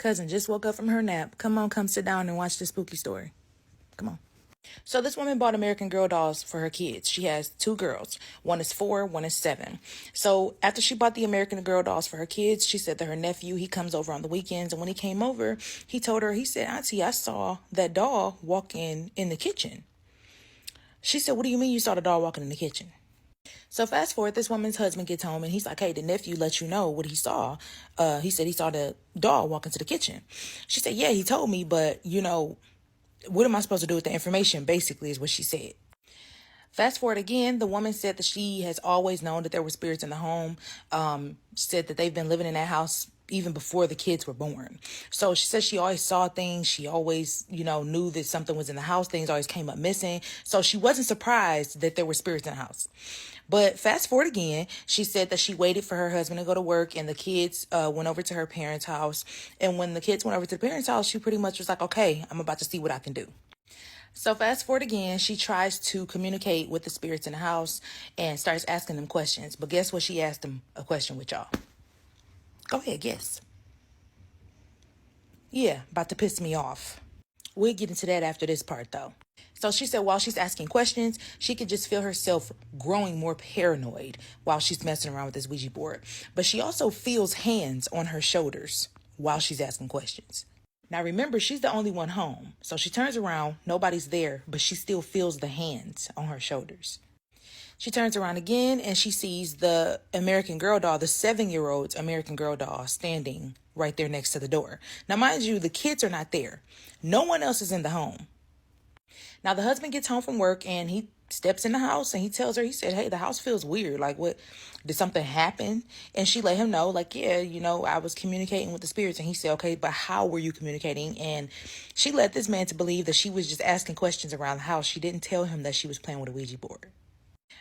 Cousin just woke up from her nap. Come on, come sit down and watch this spooky story. Come on. So this woman bought American Girl dolls for her kids. She has two girls. One is 4, one is 7. So after she bought the American Girl dolls for her kids, she said that her nephew, he comes over on the weekends. And when he came over, he told her, he said, Auntie, I saw that doll walking in the kitchen. She said, what do you mean you saw the doll walking in the kitchen? So fast forward, this woman's husband gets home and he's like, hey, the nephew let you know what he saw. He said he saw the doll walk into the kitchen. She said, yeah, he told me, but what am I supposed to do with the information? Basically is what she said. Fast forward again, the woman said that she has always known that there were spirits in the home. Said that they've been living in that house even before the kids were born. So she said she always saw things. She always, knew that something was in the house. Things always came up missing. So she wasn't surprised that there were spirits in the house. But fast forward again, she said that she waited for her husband to go to work and the kids went over to her parents' house. And when the kids went over to the parents' house, she pretty much was like, okay, I'm about to see what I can do. So fast forward again, she tries to communicate with the spirits in the house and starts asking them questions. But guess what? She asked them a question with y'all. Go ahead, guess. Yeah, about to piss me off. We'll get into that after this part, though. So she said while she's asking questions, she could just feel herself growing more paranoid while she's messing around with this Ouija board. But she also feels hands on her shoulders while she's asking questions. Now, remember, she's the only one home. So she turns around, nobody's there, but she still feels the hands on her shoulders. She turns around again and she sees the American Girl doll, the 7-year-old's American Girl doll, standing right there next to the door. Now, mind you, the kids are not there. No one else is in the home. Now, the husband gets home from work and he steps in the house and he tells her, he said, hey, the house feels weird. Like, what, did something happen? And she let him know, like, yeah, I was communicating with the spirits. And he said, okay, but how were you communicating? And she led this man to believe that she was just asking questions around the house. She didn't tell him that she was playing with a Ouija board.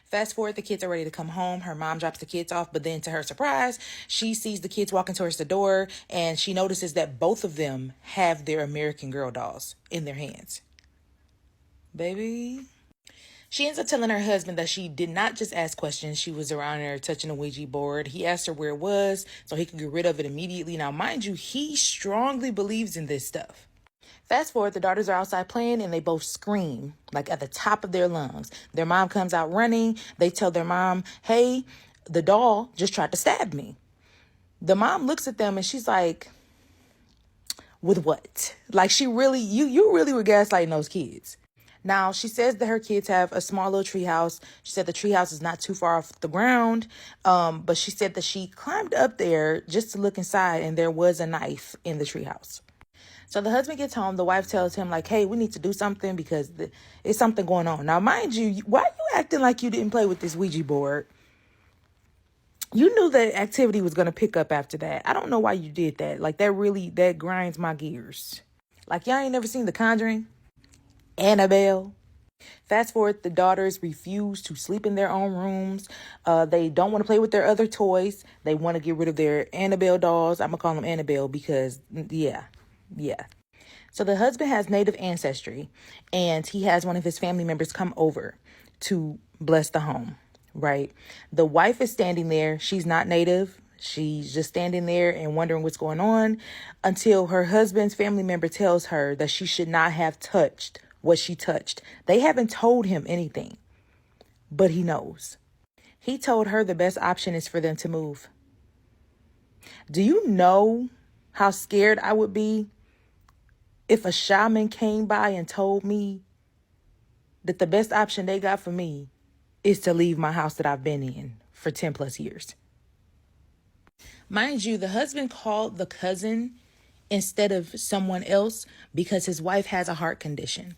Fast forward, the kids are ready to come home. Her mom drops the kids off, but then to her surprise, she sees the kids walking towards the door and she notices that both of them have their American Girl dolls in their hands. Baby. She ends up telling her husband that she did not just ask questions. She was around there touching a Ouija board. He asked her where it was so he could get rid of it immediately. Now, mind you, he strongly believes in this stuff. Fast forward, the daughters are outside playing and they both scream like at the top of their lungs. Their mom comes out running. They tell their mom, hey, the doll just tried to stab me. The mom looks at them and she's like, with what? Like she really, you really were gaslighting those kids. Now, she says that her kids have a small little treehouse. She said the treehouse is not too far off the ground. But she said that she climbed up there just to look inside and there was a knife in the treehouse. So the husband gets home. The wife tells him like, hey, we need to do something because it's something going on. Now, mind you, why are you acting like you didn't play with this Ouija board? You knew that activity was going to pick up after that. I don't know why you did that. Like that grinds my gears. Like y'all ain't never seen The Conjuring? Annabelle. Fast forward, the daughters refuse to sleep in their own rooms. They don't want to play with their other toys. They want to get rid of their Annabelle dolls. I'm going to call them Annabelle because, yeah. So the husband has native ancestry and he has one of his family members come over to bless the home, right? The wife is standing there. She's not native. She's just standing there and wondering what's going on until her husband's family member tells her that she should not have touched what she touched. They haven't told him anything, but he knows. He told her the best option is for them to move. Do you know how scared I would be if a shaman came by and told me that the best option they got for me is to leave my house that I've been in for 10 plus years? Mind you, the husband called the cousin instead of someone else because his wife has a heart condition.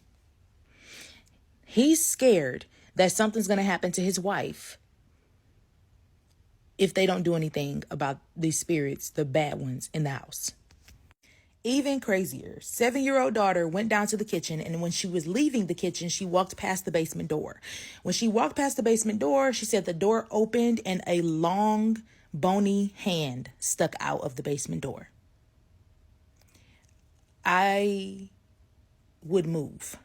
He's scared that something's going to happen to his wife if they don't do anything about these spirits, the bad ones in the house. Even crazier, 7-year-old daughter went down to the kitchen, and when she was leaving the kitchen, she walked past the basement door. When she walked past the basement door, she said the door opened and a long, bony hand stuck out of the basement door. I would move.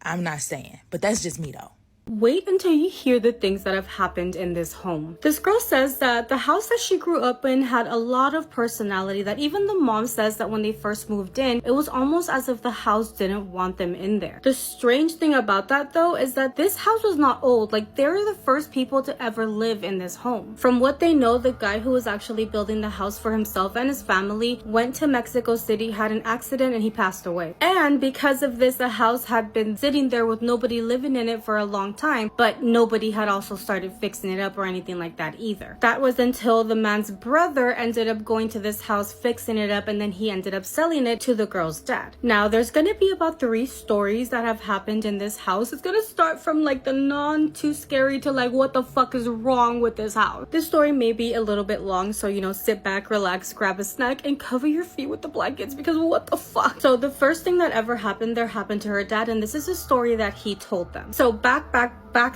I'm not saying, but that's just me though. wait until you hear the things that have happened in this home. This girl says that the house that she grew up in had a lot of personality, that even the mom says that when they first moved in, it was almost as if the house didn't want them in there. The strange thing about that though is that this house was not old. Like, they're the first people to ever live in this home. From what they know, the guy who was actually building the house for himself and his family went to Mexico City, had an accident, and he passed away. And because of this, the house had been sitting there with nobody living in it for a long time, but nobody had also started fixing it up or anything like that either. That was until the man's brother ended up going to this house, fixing it up, and then he ended up selling it to the girl's dad. Now, there's gonna be about 3 stories that have happened in this house. It's gonna start from like the non too scary to like what the fuck is wrong with this house. This story may be a little bit long, so you know, sit back, relax, grab a snack, and cover your feet with the blankets because what the fuck. So the first thing that ever happened there happened to her dad, and this is a story that he told them. So back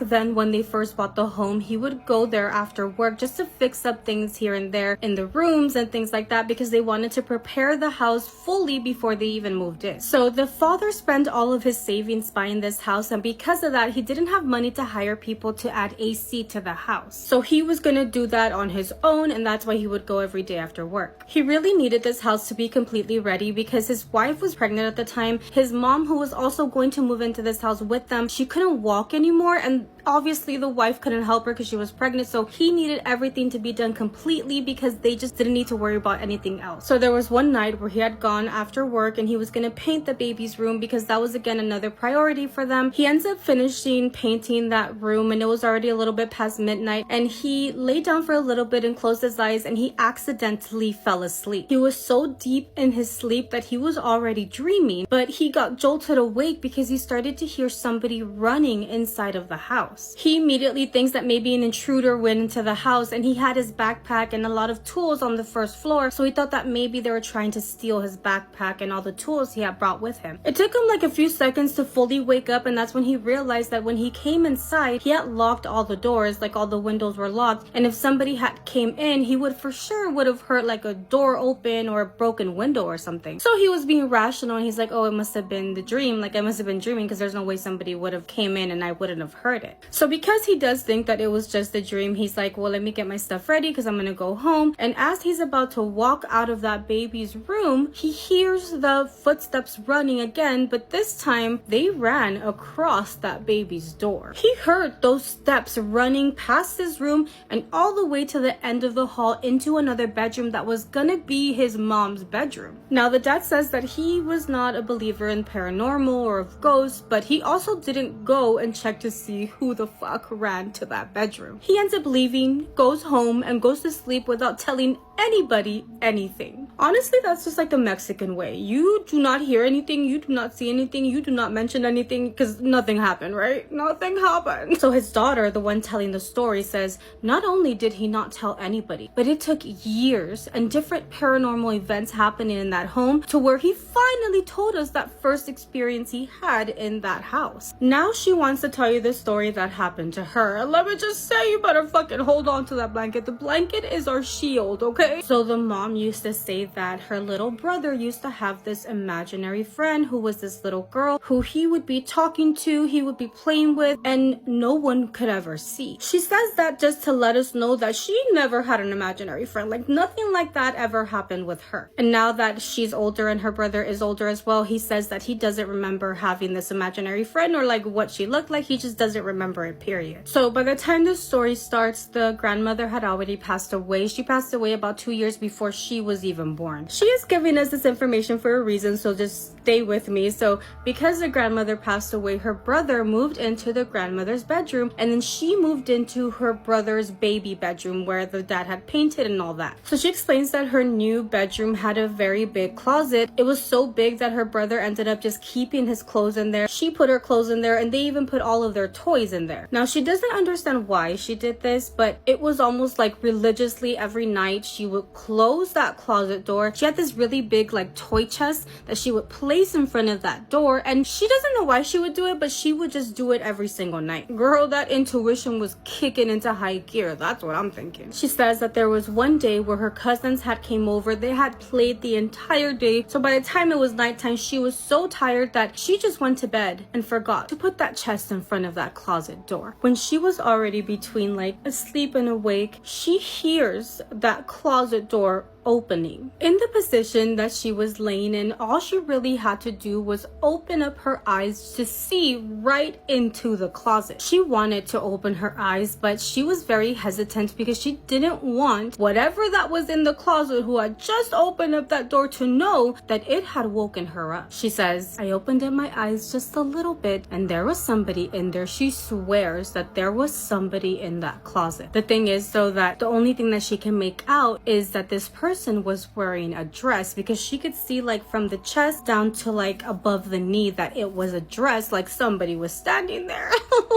then when they first bought the home, he would go there after work just to fix up things here and there in the rooms and things like that, because they wanted to prepare the house fully before they even moved in. So the father spent all of his savings buying this house, and because of that, he didn't have money to hire people to add AC to the house. So he was gonna do that on his own, and that's why he would go every day after work. He really needed this house to be completely ready because his wife was pregnant at the time. His mom, who was also going to move into this house with them, she couldn't walk anymore, and obviously the wife couldn't help her because she was pregnant, so he needed everything to be done completely because they just didn't need to worry about anything else. So there was one night where he had gone after work and he was gonna paint the baby's room because that was again another priority for them. He ends up finishing painting that room, and it was already a little bit past midnight, and he laid down for a little bit and closed his eyes, and he accidentally fell asleep. He was so deep in his sleep that he was already dreaming, but he got jolted awake because he started to hear somebody running inside of the house. He immediately thinks that maybe an intruder went into the house, and he had his backpack and a lot of tools on the first floor, so he thought that maybe they were trying to steal his backpack and all the tools he had brought with him. It took him like a few seconds to fully wake up, and that's when he realized that when he came inside, he had locked all the doors, like all the windows were locked, and if somebody had came in, he would for sure would have heard like a door open or a broken window or something. So he was being rational, and he's like, oh, it must have been the dream, like I must have been dreaming because there's no way somebody would have came in and I wouldn't have heard it. So because he does think that it was just a dream, he's like, well, let me get my stuff ready because I'm gonna go home. And as he's about to walk out of that baby's room, he hears the footsteps running again, but this time they ran across that baby's door. He heard those steps running past his room and all the way to the end of the hall into another bedroom that was gonna be his mom's bedroom. Now the dad says that he was not a believer in paranormal or of ghosts, but he also didn't go and check to see who the fuck ran to that bedroom. He ends up leaving, goes home, and goes to sleep without telling anybody anything. Honestly, that's just like the Mexican way. You do not hear anything, you do not see anything, you do not mention anything because nothing happened, right? Nothing happened. So his daughter, the one telling the story, says not only did he not tell anybody, but it took years and different paranormal events happening in that home to where he finally told us that first experience he had in that house. Now she wants to tell you the story that happened to her. And let me just say, you better fucking hold on to that blanket. The blanket is our shield, okay? So the mom used to say that her little brother used to have this imaginary friend who was this little girl who he would be talking to, he would be playing with, and no one could ever see. She says that just to let us know that she never had an imaginary friend. Like nothing like that ever happened with her. And now that she's older and her brother is older as well, he says that he doesn't remember having this imaginary friend or like what she looked like. He just doesn't remember it, period. So by the time the story starts, the grandmother had already passed away. She passed away about 2 years before she was even born. She is giving us this information for a reason, so just stay with me. So because the grandmother passed away, her brother moved into the grandmother's bedroom, and then she moved into her brother's baby bedroom where the dad had painted and all that. So she explains that her new bedroom had a very big closet. It was so big that her brother ended up just keeping his clothes in there. She put her clothes in there, and they even put all of their toys in there. Now she doesn't understand why she did this, but it was almost like religiously every night she would close that closet closet door, she had this really big like toy chest that she would place in front of that door, and she doesn't know why she would do it, but she would just do it every single night. Girl, that intuition was kicking into high gear. That's what I'm thinking. She says that there was one day where her cousins had came over. They had played the entire day, so by the time it was nighttime, she was so tired that she just went to bed and forgot to put that chest in front of that closet door. When she was already between like asleep and awake, she hears that closet door opening. In the position that she was laying in, all she really had to do was open up her eyes to see right into the closet. She wanted to open her eyes, but she was very hesitant because she didn't want whatever that was in the closet who had just opened up that door to know that it had woken her up. She says, I opened up my eyes just a little bit and there was somebody in there. She swears that there was somebody in that closet. The thing is though that the only thing that she can make out is that this person was wearing a dress, because she could see like from the chest down to like above the knee that it was a dress, like somebody was standing there.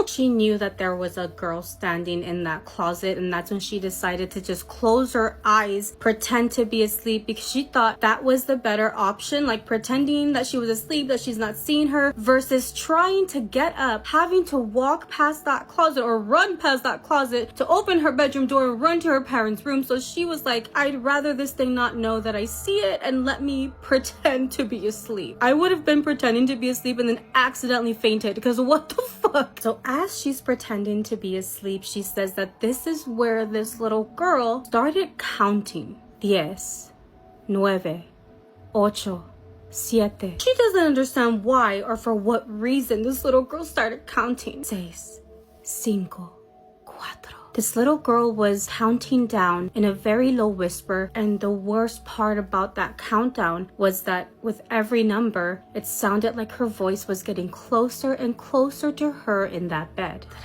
She knew that there was a girl standing in that closet, and that's when she decided to just close her eyes, pretend to be asleep, because she thought that was the better option, like pretending that she was asleep, that she's not seeing her, versus trying to get up, having to walk past that closet or run past that closet to open her bedroom door and run to her parents' room. So she was like, I'd rather this thing not know that I see it and let me pretend to be asleep. I would have been pretending to be asleep and then accidentally fainted, because what the fuck? So as she's pretending to be asleep, she says that this is where this little girl started counting. 10, 9, 8, 7. She doesn't understand why or for what reason this little girl started counting. 6, 5, 4. This little girl was counting down in a very low whisper, and the worst part about that countdown was that with every number, it sounded like her voice was getting closer and closer to her in that bed. 3,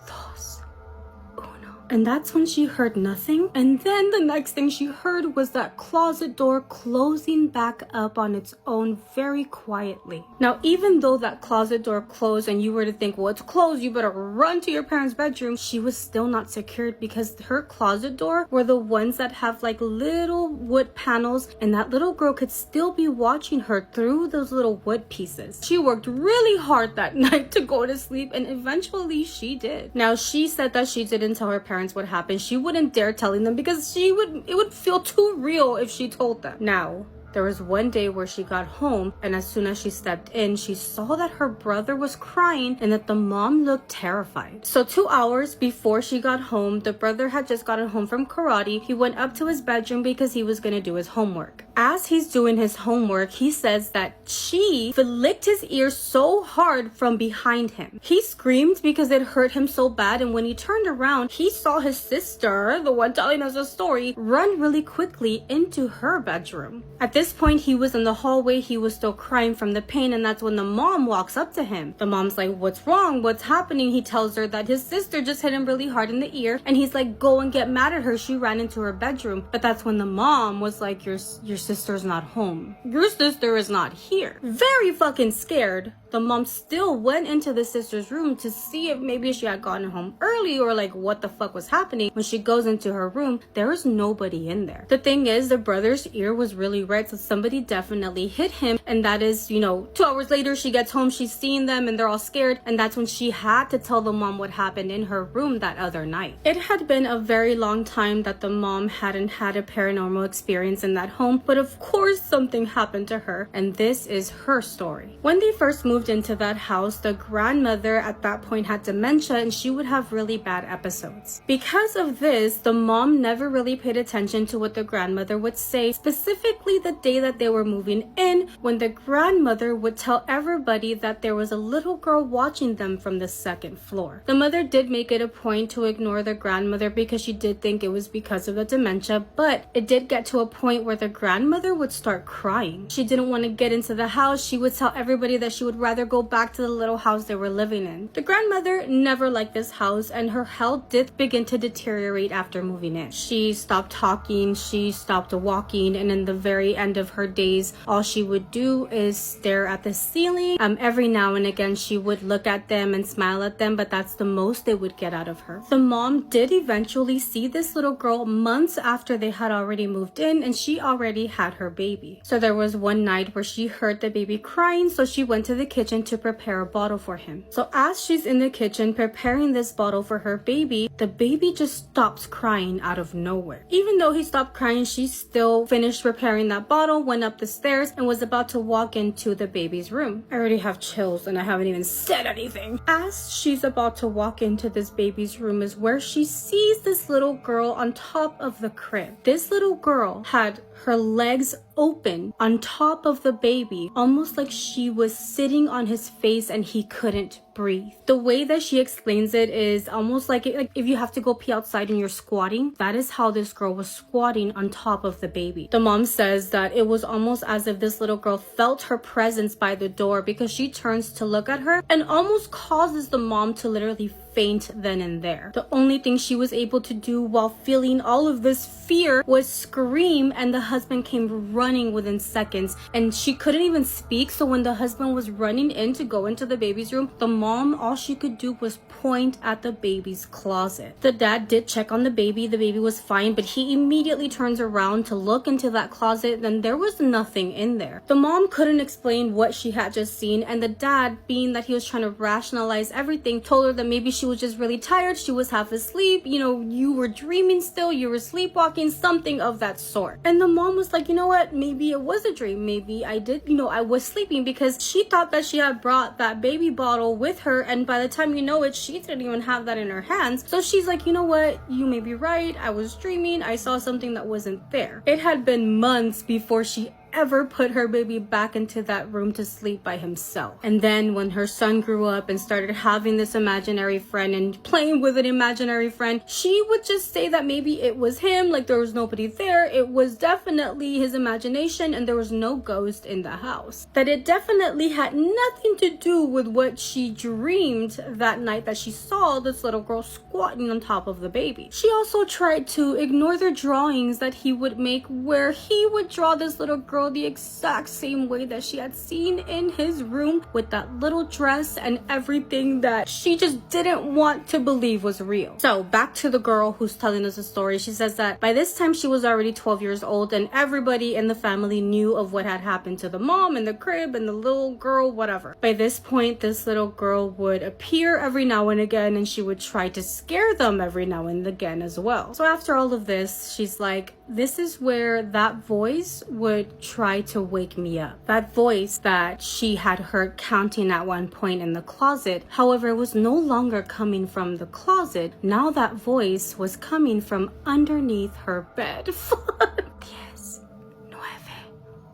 2, 1. And that's when she heard nothing, and then the next thing she heard was that closet door closing back up on its own very quietly. Now, even though that closet door closed and you were to think, well, it's closed, you better run to your parents' bedroom, she was still not secured, because her closet door were the ones that have like little wood panels, and that little girl could still be watching her through those little wood pieces. She worked really hard that night to go to sleep, and eventually she did. Now, she said that she didn't tell her parents what happened. She wouldn't dare telling them, because it would feel too real if she told them. Now, there was one day where she got home, and as soon as she stepped in, she saw that her brother was crying and that the mom looked terrified. So 2 hours before she got home, the brother had just gotten home from karate. He went up to his bedroom because he was going to do his homework. As he's doing his homework, he says that she flicked his ear so hard from behind him. He screamed because it hurt him so bad, and when he turned around, he saw his sister, the one telling us the story, run really quickly into her bedroom. At this point, he was in the hallway. He was still crying from the pain, and that's when the mom walks up to him. The mom's like, what's wrong? What's happening? He tells her that his sister just hit him really hard in the ear, and he's like, go and get mad at her. She ran into her bedroom. But that's when the mom was like, your sister's not home. Your sister is not here. Very fucking scared. The mom still went into the sister's room to see if maybe she had gotten home early or like what the fuck was happening. When she goes into her room, there was nobody in there. The thing is, the brother's ear was really red, so somebody definitely hit him. And that is, 2 hours later, she gets home, she's seeing them, and they're all scared. And that's when she had to tell the mom what happened in her room that other night. It had been a very long time that the mom hadn't had a paranormal experience in that home, but of course something happened to her, and this is her story. When they first moved into that house, the grandmother at that point had dementia, and she would have really bad episodes. Because of this, the mom never really paid attention to what the grandmother would say, specifically the day that they were moving in, when the grandmother would tell everybody that there was a little girl watching them from the second floor. The mother did make it a point to ignore the grandmother because she did think it was because of the dementia, but it did get to a point where the grandmother would start crying. She didn't want to get into the house. She would tell everybody that she would rather go back to the little house they were living in. The grandmother never liked this house, and her health did begin to deteriorate after moving in. She stopped talking, she stopped walking, and in the very end end of her days, all she would do is stare at the ceiling. Every now and again, she would look at them and smile at them, but that's the most they would get out of her. The mom did eventually see this little girl months after they had already moved in, and she already had her baby. So there was one night where she heard the baby crying, so she went to the kitchen to prepare a bottle for him. So as she's in the kitchen preparing this bottle for her baby, the baby just stops crying out of nowhere. Even though he stopped crying, she still finished preparing that bottle, went up the stairs, and was about to walk into the baby's room. I already have chills and I haven't even said anything. As she's about to walk into this baby's room is where she sees this little girl on top of the crib. This little girl had her legs open on top of the baby, almost like she was sitting on his face and he couldn't breathe. The way that she explains it is almost like if you have to go pee outside and you're squatting, that is how this girl was squatting on top of the baby. The mom says that it was almost as if this little girl felt her presence by the door, because she turns to look at her and almost causes the mom to literally faint then and there. The only thing she was able to do while feeling all of this fear was scream, and the husband came running within seconds, and she couldn't even speak. So when the husband was running in to go into the baby's room, the mom, all she could do was point at the baby's closet. The dad did check on the baby. The baby was fine, but he immediately turns around to look into that closet, and there was nothing in there. The mom couldn't explain what she had just seen, and the dad, being that he was trying to rationalize everything, told her that maybe she was just really tired, she was half asleep, you were dreaming still, you were sleepwalking, something of that sort. And the mom was like, you know what, maybe it was a dream, maybe I did, I was sleeping, because she thought that she had brought that baby bottle with her, and by the time you know it, she didn't even have that in her hands. So she's like, you know what, you may be right, I was dreaming, I saw something that wasn't there. It had been months before she ever put her baby back into that room to sleep by himself. And then when her son grew up and started having this imaginary friend and playing with an imaginary friend, she would just say that maybe it was him, like there was nobody there, it was definitely his imagination, and there was no ghost in the house. That it definitely had nothing to do with what she dreamed that night that she saw this little girl squatting on top of the baby. She also tried to ignore the drawings that he would make, where he would draw this little girl the exact same way that she had seen in his room, with that little dress and everything that she just didn't want to believe was real. So back to the girl who's telling us the story. She says that by this time she was already 12 years old, and everybody in the family knew of what had happened to the mom and the crib and the little girl, whatever. By this point, this little girl would appear every now and again, and she would try to scare them every now and again as well. So after all of this, she's like, this is where that voice would try to wake me up. That voice that she had heard counting at one point in the closet. However, it was no longer coming from the closet. Now that voice was coming from underneath her bed. 10, 9,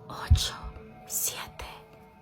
8, 7,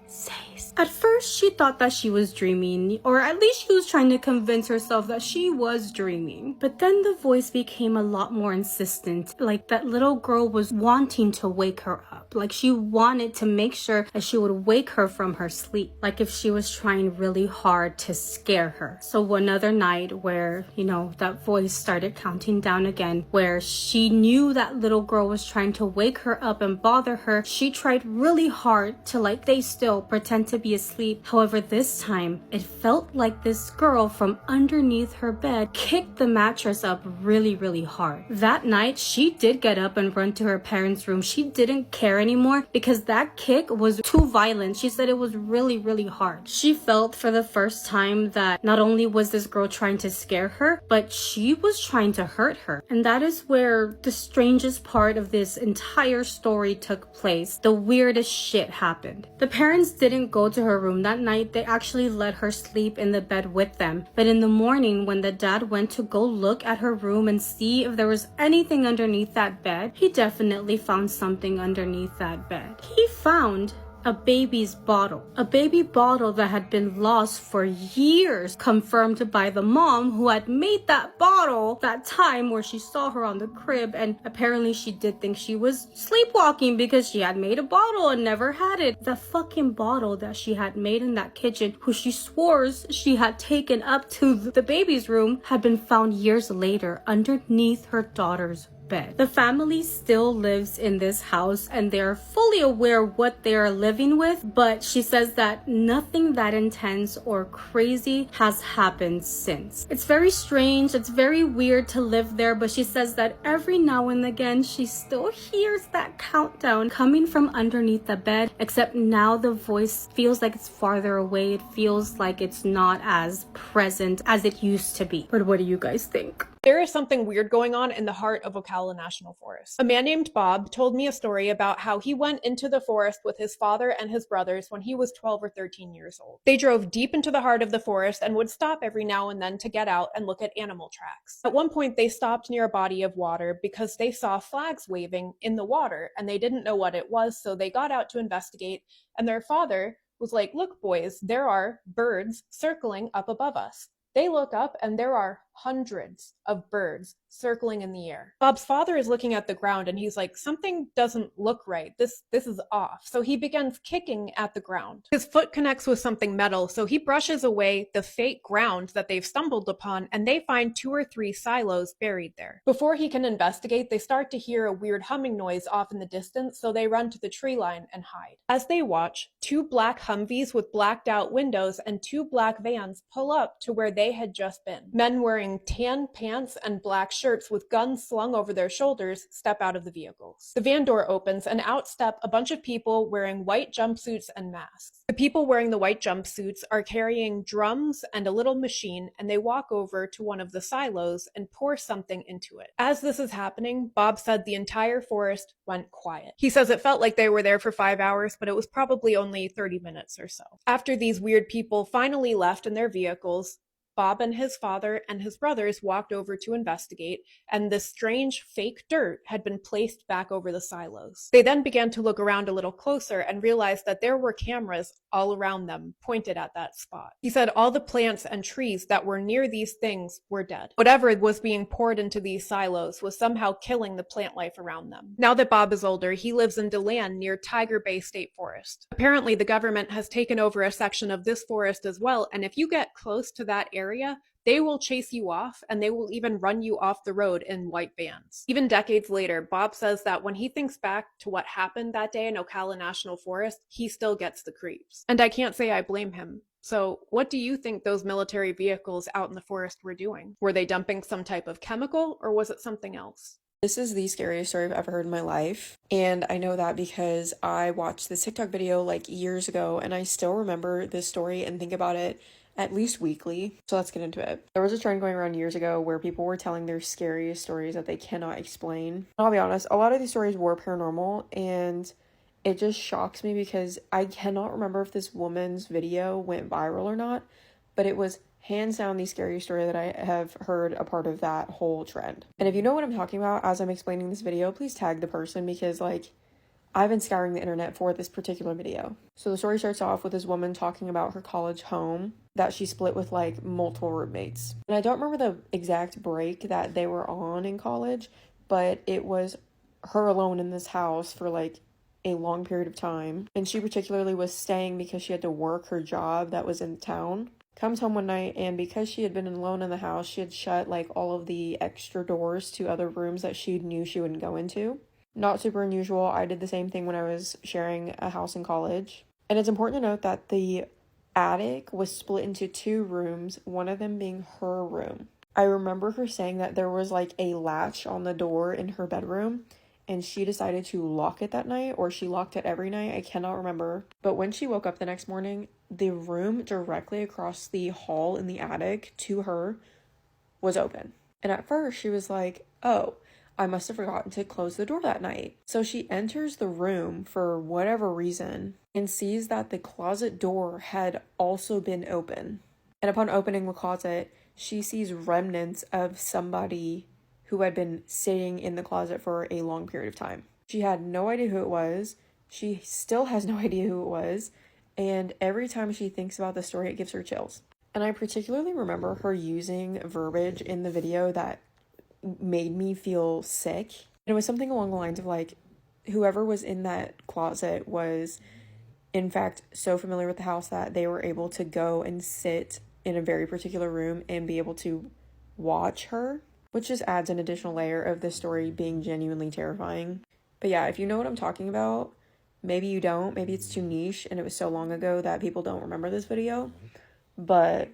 6. At first, she thought that she was dreaming, or at least she was trying to convince herself that she was dreaming. But then the voice became a lot more insistent, like that little girl was wanting to wake her up. Like she wanted to make sure that she would wake her from her sleep, like if she was trying really hard to scare her. So one other night where, that voice started counting down again, where she knew that little girl was trying to wake her up and bother her, she tried really hard to stay still, pretend to be asleep. However, this time it felt like this girl from underneath her bed kicked the mattress up really, really hard. That night, she did get up and run to her parents' room. She didn't care anymore because that kick was too violent. She said it was really, really hard. She felt for the first time that not only was this girl trying to scare her, but she was trying to hurt her. And that is where the strangest part of this entire story took place. The weirdest shit happened. The parents didn't go to her room that night. They actually let her sleep in the bed with them. But in the morning, when the dad went to go look at her room and see if there was anything underneath that bed, he definitely found something underneath that bed. He found a baby's bottle. A baby bottle that had been lost for years, confirmed by the mom who had made that bottle that time where she saw her on the crib, and apparently she did think she was sleepwalking because she had made a bottle and never had it. The fucking bottle that she had made in that kitchen, who she swore she had taken up to the baby's room, had been found years later underneath her daughter's bed. The family still lives in this house and they're fully aware what they are living with, but she says that nothing that intense or crazy has happened since. It's very strange, it's very weird to live there, but she says that every now and again she still hears that countdown coming from underneath the bed, except now the voice feels like it's farther away. It feels like it's not as present as it used to be. But what do you guys think? There is something weird going on in the heart of Ocala National Forest. A man named Bob told me a story about how he went into the forest with his father and his brothers when he was 12 or 13 years old. They drove deep into the heart of the forest and would stop every now and then to get out and look at animal tracks. At one point, they stopped near a body of water because they saw flags waving in the water and they didn't know what it was, so they got out to investigate, and their father was like, "Look, boys, there are birds circling up above us." They look up and there are hundreds of birds circling in the air. Bob's father is looking at the ground and he's like, something doesn't look right. This is off. So he begins kicking at the ground. His foot connects with something metal, so he brushes away the fake ground that they've stumbled upon, and they find 2 or 3 silos buried there. Before he can investigate, they start to hear a weird humming noise off in the distance, so they run to the tree line and hide. As they watch, 2 black Humvees with blacked out windows and 2 black vans pull up to where they had just been. Men wearing tan pants and black shirts with guns slung over their shoulders step out of the vehicles. The van door opens and out step a bunch of people wearing white jumpsuits and masks. The people wearing the white jumpsuits are carrying drums and a little machine, and they walk over to one of the silos and pour something into it. As this is happening, Bob said the entire forest went quiet. He says it felt like they were there for 5 hours, but it was probably only 30 minutes or so. After these weird people finally left in their vehicles, Bob and his father and his brothers walked over to investigate, and this strange fake dirt had been placed back over the silos. They then began to look around a little closer and realized that there were cameras all around them pointed at that spot. He said all the plants and trees that were near these things were dead. Whatever was being poured into these silos was somehow killing the plant life around them. Now that Bob is older, he lives in DeLand near Tiger Bay State Forest. Apparently, the government has taken over a section of this forest as well, and if you get close to that area, they will chase you off, and they will even run you off the road in white vans. Even decades later, Bob says that when he thinks back to what happened that day in Ocala National Forest, he still gets the creeps. And I can't say I blame him. So what do you think those military vehicles out in the forest were doing? Were they dumping some type of chemical, or was it something else? This is the scariest story I've ever heard in my life, and I know that because I watched this TikTok video like years ago, and I still remember this story and think about it at least weekly. So let's get into it. There was a trend going around years ago where people were telling their scariest stories that they cannot explain. I'll be honest, a lot of these stories were paranormal, and it just shocks me because I cannot remember if this woman's video went viral or not, but it was hands down the scariest story that I have heard a part of that whole trend. And if you know what I'm talking about as I'm explaining this video, please tag the person, because like I've been scouring the internet for this particular video. So the story starts off with this woman talking about her college home that she split with like multiple roommates. And I don't remember the exact break that they were on in college, but it was her alone in this house for like a long period of time. And she particularly was staying because she had to work her job that was in town. Comes home one night, and because she had been alone in the house, she had shut like all of the extra doors to other rooms that she knew she wouldn't go into. Not super unusual. I did the same thing when I was sharing a house in college. And it's important to note that the attic was split into 2 rooms, one of them being her room. I remember her saying that there was like a latch on the door in her bedroom, and she decided to lock it that night, or she locked it every night. I cannot remember. But when she woke up the next morning, the room directly across the hall in the attic to her was open. And at first she was like, oh, I must have forgotten to close the door that night. So she enters the room for whatever reason and sees that the closet door had also been open. And upon opening the closet, she sees remnants of somebody who had been sitting in the closet for a long period of time. She had no idea who it was. She still has no idea who it was. And every time she thinks about the story, it gives her chills. And I particularly remember her using verbiage in the video that made me feel sick. And it was something along the lines of like, whoever was in that closet was in fact so familiar with the house that they were able to go and sit in a very particular room and be able to watch her. which just adds an additional layer of this story being genuinely terrifying. But yeah, if you know what I'm talking about, maybe you don't, maybe it's too niche and it was so long ago that people don't remember this video, but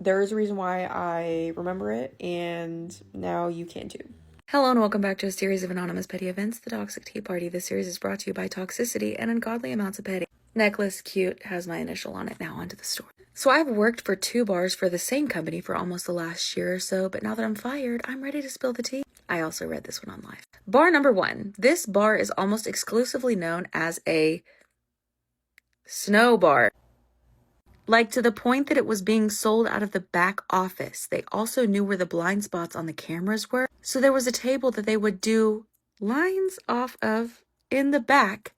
there is a reason why I remember it, and now you can too. Hello and welcome back to a series of anonymous petty events, the Toxic Tea Party. This series is brought to you by toxicity and ungodly amounts of petty. Necklace, cute, has my initial on it. Now onto the story. So I've worked for 2 bars for the same company for almost the last year or so, but now that I'm fired, I'm ready to spill the tea. I also read this one on live. Bar number 1. This bar is almost exclusively known as a snow bar. Like, to the point that it was being sold out of the back office. They also knew where the blind spots on the cameras were. So there was a table that they would do lines off of in the back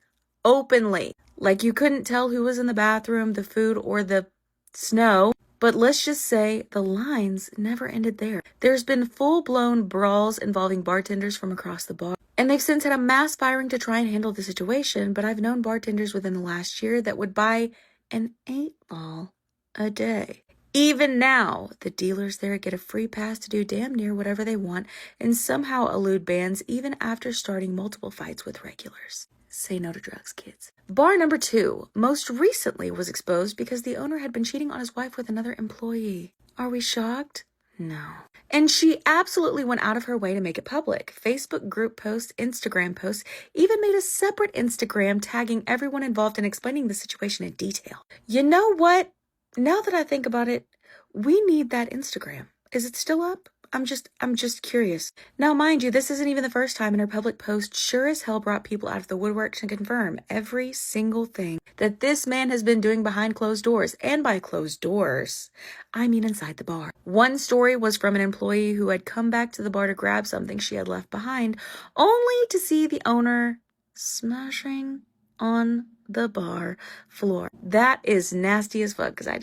openly. Like, you couldn't tell who was in the bathroom, the food, or the snow. But let's just say the lines never ended there. There's been full-blown brawls involving bartenders from across the bar. And they've since had a mass firing to try and handle the situation. But I've known bartenders within the last year that would buy an 8-ball a day. Even now, the dealers there get a free pass to do damn near whatever they want and somehow elude bans even after starting multiple fights with regulars. Say no to drugs, kids. Bar number 2 most recently was exposed because the owner had been cheating on his wife with another employee. Are we shocked? No. And she absolutely went out of her way to make it public. Facebook group posts, Instagram posts, even made a separate Instagram tagging everyone involved and explaining the situation in detail. You know what? Now that I think about it, we need that Instagram. Is it still up? I'm just curious. Now, mind you, this isn't even the first time in her public post sure as hell brought people out of the woodwork to confirm every single thing that this man has been doing behind closed doors. And by closed doors, I mean inside the bar. One story was from an employee who had come back to the bar to grab something she had left behind, only to see the owner smashing on the bar floor. That is nasty as fuck, because I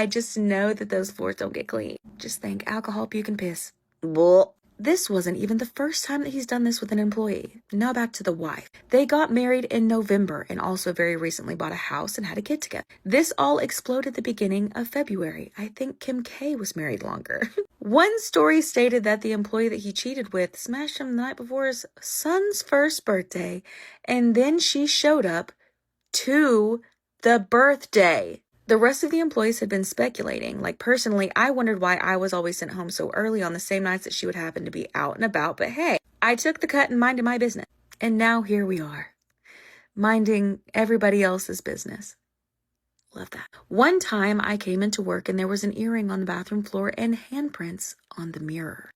just know that those floors don't get clean. Just think, alcohol, puke, and piss. Bull. This wasn't even the first time that he's done this with an employee. Now back to the wife. They got married in November and also very recently bought a house and had a kid together. This all exploded at the beginning of February. I think Kim K was married longer. One story stated that the employee that he cheated with smashed him the night before his son's first birthday, and then she showed up to the birthday. The rest of the employees had been speculating. Like, personally, I wondered why I was always sent home so early on the same nights that she would happen to be out and about. But hey, I took the cut and minded my business. And now here we are, minding everybody else's business. Love that. One time I came into work and there was an earring on the bathroom floor and handprints on the mirror.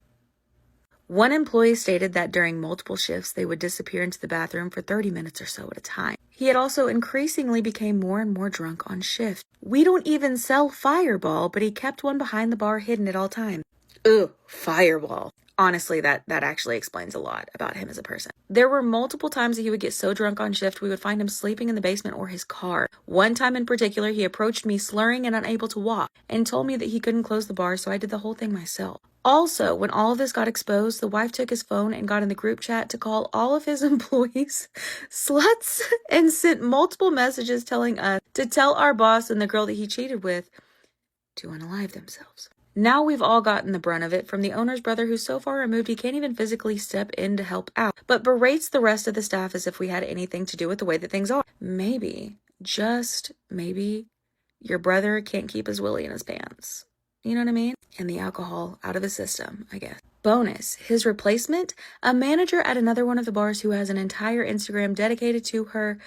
One employee stated that during multiple shifts, they would disappear into the bathroom for 30 minutes or so at a time. He had also increasingly became more and more drunk on shift. We don't even sell Fireball, but he kept one behind the bar hidden at all times. Ugh, Fireball. Honestly, that actually explains a lot about him as a person. There were multiple times that he would get so drunk on shift, we would find him sleeping in the basement or his car. One time in particular, he approached me slurring and unable to walk and told me that he couldn't close the bar, so I did the whole thing myself. Also, when all of this got exposed, the wife took his phone and got in the group chat to call all of his employees sluts and sent multiple messages telling us to tell our boss and the girl that he cheated with to unalive themselves. Now we've all gotten the brunt of it from the owner's brother, who's so far removed he can't even physically step in to help out, but berates the rest of the staff as if we had anything to do with the way that things are. Maybe, just maybe, your brother can't keep his willy in his pants. You know what I mean? And the alcohol out of his system, I guess. Bonus, his replacement, a manager at another one of the bars who has an entire Instagram dedicated to her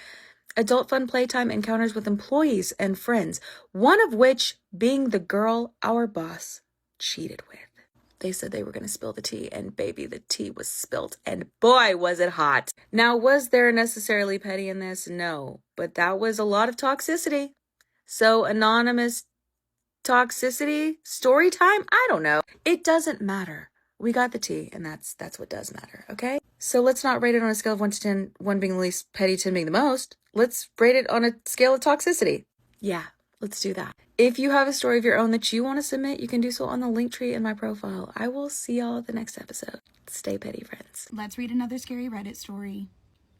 adult fun playtime encounters with employees and friends, one of which being the girl our boss cheated with. They said they were going to spill the tea, and baby, the tea was spilt, and boy, was it hot. Now, was there necessarily petty in this? No, but that was a lot of toxicity. So, anonymous toxicity, story time? I don't know. It doesn't matter. We got the tea, and that's what does matter, okay? So let's not rate it on a scale of 1 to 10, 1 being the least petty, 10 being the most. Let's rate it on a scale of toxicity. Yeah, let's do that. If you have a story of your own that you want to submit, you can do so on the link tree in my profile. I will see y'all at the next episode. Stay petty, friends. Let's read another scary Reddit story.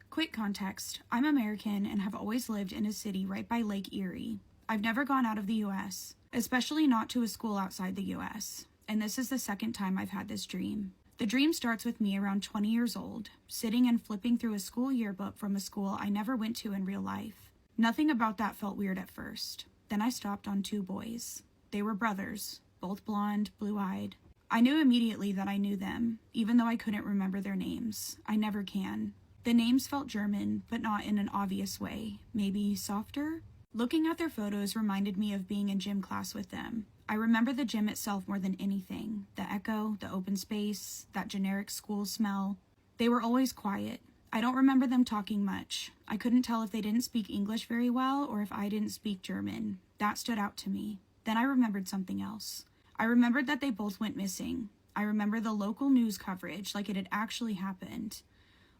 Quick context. I'm American and have always lived in a city right by Lake Erie. I've never gone out of the U.S., especially not to a school outside the U.S. and this is the second time I've had this dream. The dream starts with me around 20 years old, sitting and flipping through a school yearbook from a school I never went to in real life. Nothing about that felt weird at first. Then I stopped on 2 boys. They were brothers, both blonde, blue-eyed. I knew immediately that I knew them, even though I couldn't remember their names. I never can. The names felt German, but not in an obvious way. Maybe softer? Looking at their photos reminded me of being in gym class with them. I remember the gym itself more than anything. The echo, the open space, that generic school smell. They were always quiet. I don't remember them talking much. I couldn't tell if they didn't speak English very well or if I didn't speak German. That stood out to me. Then I remembered something else. I remembered that they both went missing. I remember the local news coverage like it had actually happened.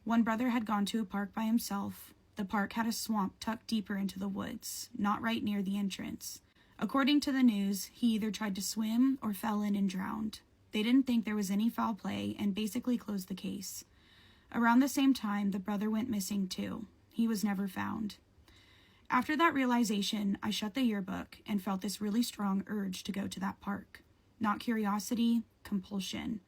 One brother had gone to a park by himself. The park had a swamp tucked deeper into the woods, not right near the entrance. According to the news, he either tried to swim or fell in and drowned. They didn't think there was any foul play and basically closed the case. Around the same time, the brother went missing too. He was never found. After that realization, I shut the yearbook and felt this really strong urge to go to that park. Not curiosity, compulsion.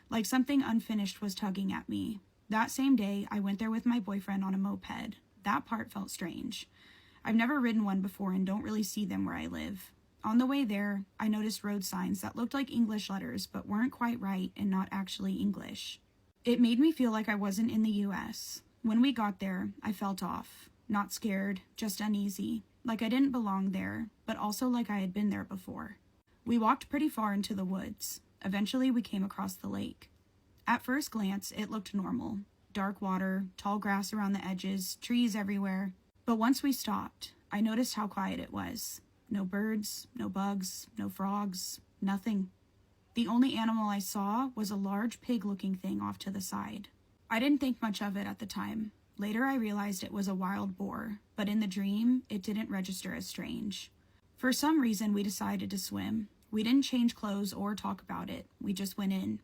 Like something unfinished was tugging at me. That same day, I went there with my boyfriend on a moped. That part felt strange. I've never ridden one before and don't really see them where I live. On the way there, I noticed road signs that looked like English letters but weren't quite right and not actually English. It made me feel like I wasn't in the US. When we got there, I felt off. Not scared, just uneasy. Like I didn't belong there, but also like I had been there before. We walked pretty far into the woods. Eventually, we came across the lake. At first glance, it looked normal. Dark water, tall grass around the edges, trees everywhere. But once we stopped, I noticed how quiet it was. No birds, no bugs, no frogs, nothing. The only animal I saw was a large pig-looking thing off to the side. I didn't think much of it at the time. Later I realized it was a wild boar, but in the dream, it didn't register as strange. For some reason, we decided to swim. We didn't change clothes or talk about it. We just went in.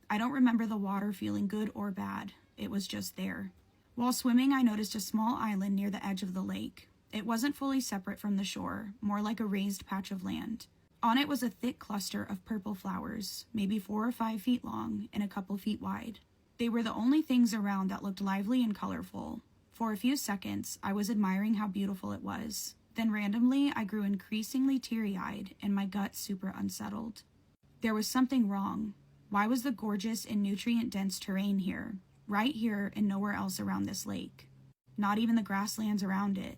I don't remember the water feeling good or bad. It was just there. While swimming, I noticed a small island near the edge of the lake. It wasn't fully separate from the shore, more like a raised patch of land. On it was a thick cluster of purple flowers, maybe 4 or 5 feet long and a couple feet wide. They were the only things around that looked lively and colorful. For a few seconds, I was admiring how beautiful it was. Then randomly, I grew increasingly teary-eyed and my gut super unsettled. There was something wrong. Why was the gorgeous and nutrient-dense terrain here, right here and nowhere else around this lake? Not even the grasslands around it.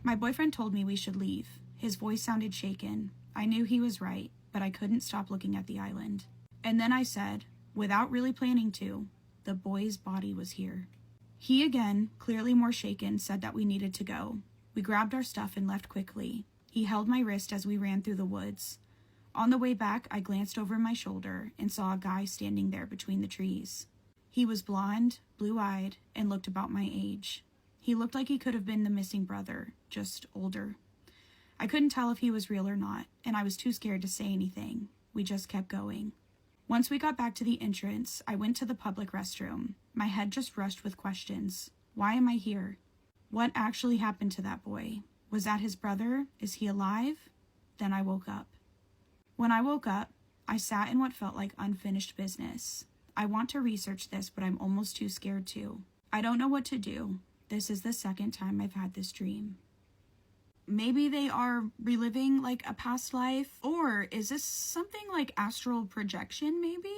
My boyfriend told me we should leave. His voice sounded shaken. I knew he was right, but I couldn't stop looking at the island. And then I said, without really planning to, the boy's body was here. He again, clearly more shaken, said that we needed to go. We grabbed our stuff and left quickly. He held my wrist as we ran through the woods. On the way back, I glanced over my shoulder and saw a guy standing there between the trees. He was blonde, blue-eyed, and looked about my age. He looked like he could have been the missing brother, just older. I couldn't tell if he was real or not, and I was too scared to say anything. We just kept going. Once we got back to the entrance, I went to the public restroom. My head just rushed with questions. Why am I here? What actually happened to that boy? Was that his brother? Is he alive? Then I woke up. When I woke up, I sat in what felt like unfinished business. I want to research this, but I'm almost too scared to. I don't know what to do. This is the second time I've had this dream. Maybe they are reliving like a past life, or is this something like astral projection maybe?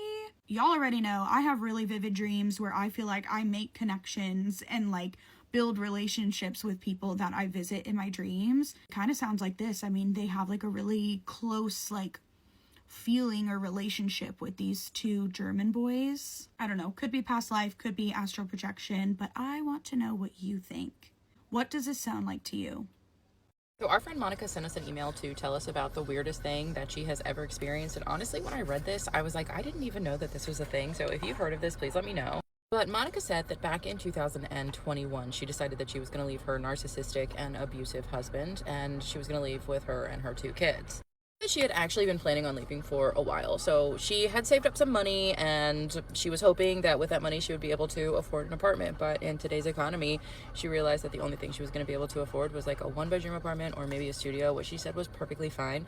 Y'all already know I have really vivid dreams where I feel like I make connections and like build relationships with people that I visit in my dreams. Kind of sounds like this. I mean, they have like a really close like feeling or relationship with these 2 German boys. I don't know, could be past life, could be astral projection, but I want to know what you think. What does this sound like to you? So our friend Monica sent us an email to tell us about the weirdest thing that she has ever experienced. And honestly, when I read this, I was like, I didn't even know that this was a thing. So if you've heard of this, please let me know. But Monica said that back in 2021, she decided that she was going to leave her narcissistic and abusive husband, and she was going to leave with her and her 2 kids. She had actually been planning on leaving for a while, so she had saved up some money and she was hoping that with that money she would be able to afford an apartment. But in today's economy, she realized that the only thing she was going to be able to afford was like a 1-bedroom apartment or maybe a studio, which she said was perfectly fine.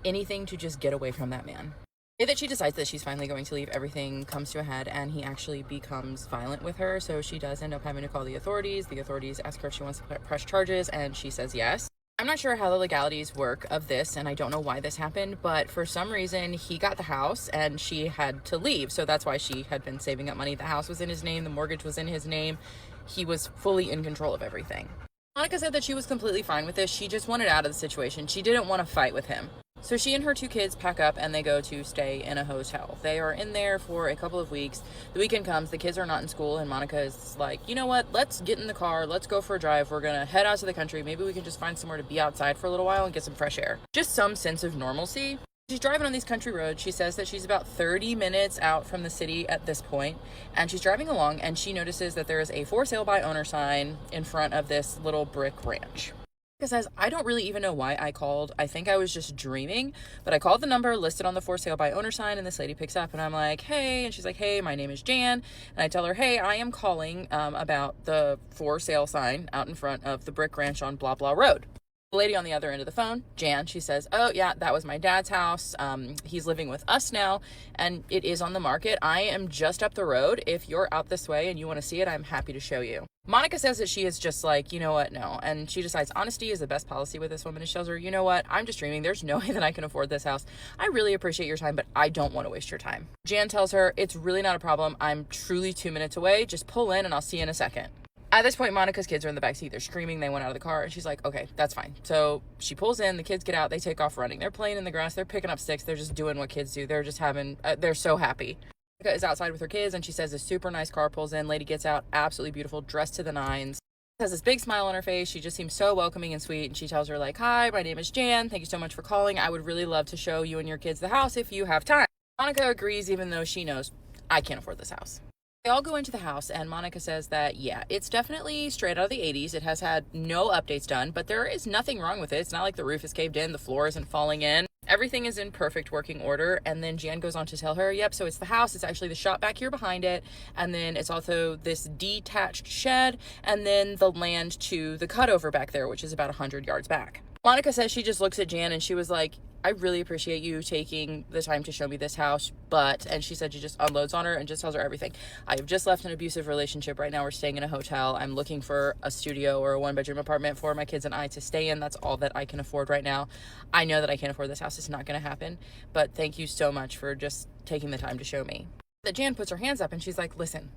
Anything to just get away from that man. The day that she decides that she's finally going to leave, everything comes to a head and he actually becomes violent with her. So she does end up having to call the authorities. The authorities ask her if she wants to press charges and she says yes. I'm not sure how the legalities work of this, and I don't know why this happened, but for some reason he got the house and she had to leave. So that's why she had been saving up money. The house was in his name, the mortgage was in his name. He was fully in control of everything. Monica said that she was completely fine with this. She just wanted out of the situation. She didn't want to fight with him. So she and her 2 kids pack up and they go to stay in a hotel. They are in there for a couple of weeks. The weekend comes, the kids are not in school, and Monica is like, you know what, let's get in the car, let's go for a drive. We're gonna head out to the country. Maybe we can just find somewhere to be outside for a little while and get some fresh air. Just some sense of normalcy. She's driving on these country roads. She says that she's about 30 minutes out from the city at this point, and she's driving along and she notices that there is a for sale by owner sign in front of this little brick ranch. Monica says, I don't really even know why I called. I think I was just dreaming, but I called the number listed on the for sale by owner sign, and this lady picks up and I'm like, hey, and she's like, hey, my name is Jan. And I tell her, hey, I am calling about the for sale sign out in front of the brick ranch on blah blah road. The lady on the other end of the phone, Jan, she says, oh yeah, that was my dad's house. He's living with us now and it is on the market. I am just up the road. If you're out this way and you want to see it, I'm happy to show you. Monica says that she is just like, you know what, no. And she decides honesty is the best policy with this woman. And she tells her, you know what, I'm just dreaming. There's no way that I can afford this house. I really appreciate your time, but I don't want to waste your time. Jan tells her, it's really not a problem. I'm truly 2 minutes away. Just pull in and I'll see you in a second. At this point, Monica's kids are in the backseat. They're screaming. They went out of the car and she's like, okay, that's fine. So she pulls in, the kids get out, they take off running. They're playing in the grass. They're picking up sticks. They're just doing what kids do. They're just having, they're so happy. Monica is outside with her kids and she says a super nice car pulls in. Lady gets out, absolutely beautiful, dressed to the nines. Has this big smile on her face. She just seems so welcoming and sweet. And she tells her like, hi, my name is Jan. Thank you so much for calling. I would really love to show you and your kids the house if you have time. Monica agrees even though she knows I can't afford this house. They all go into the house and Monica says that, yeah, it's definitely straight out of the 80s. It has had no updates done, but there is nothing wrong with it. It's not like the roof is caved in, the floor isn't falling in. Everything is in perfect working order. And then Jan goes on to tell her, yep, so it's the house. It's actually the shop back here behind it. And then it's also this detached shed and then the land to the cutover back there, which is about 100 yards back. Monica says she just looks at Jan and she was like, I really appreciate you taking the time to show me this house, and she said she just unloads on her and just tells her everything. I have just left an abusive relationship. Right now we're staying in a hotel. I'm looking for a studio or a 1-bedroom apartment for my kids and I to stay in. That's all that I can afford right now. I know that I can't afford this house. It's not going to happen, but thank you so much for just taking the time to show me. That Jan puts her hands up and she's like, listen,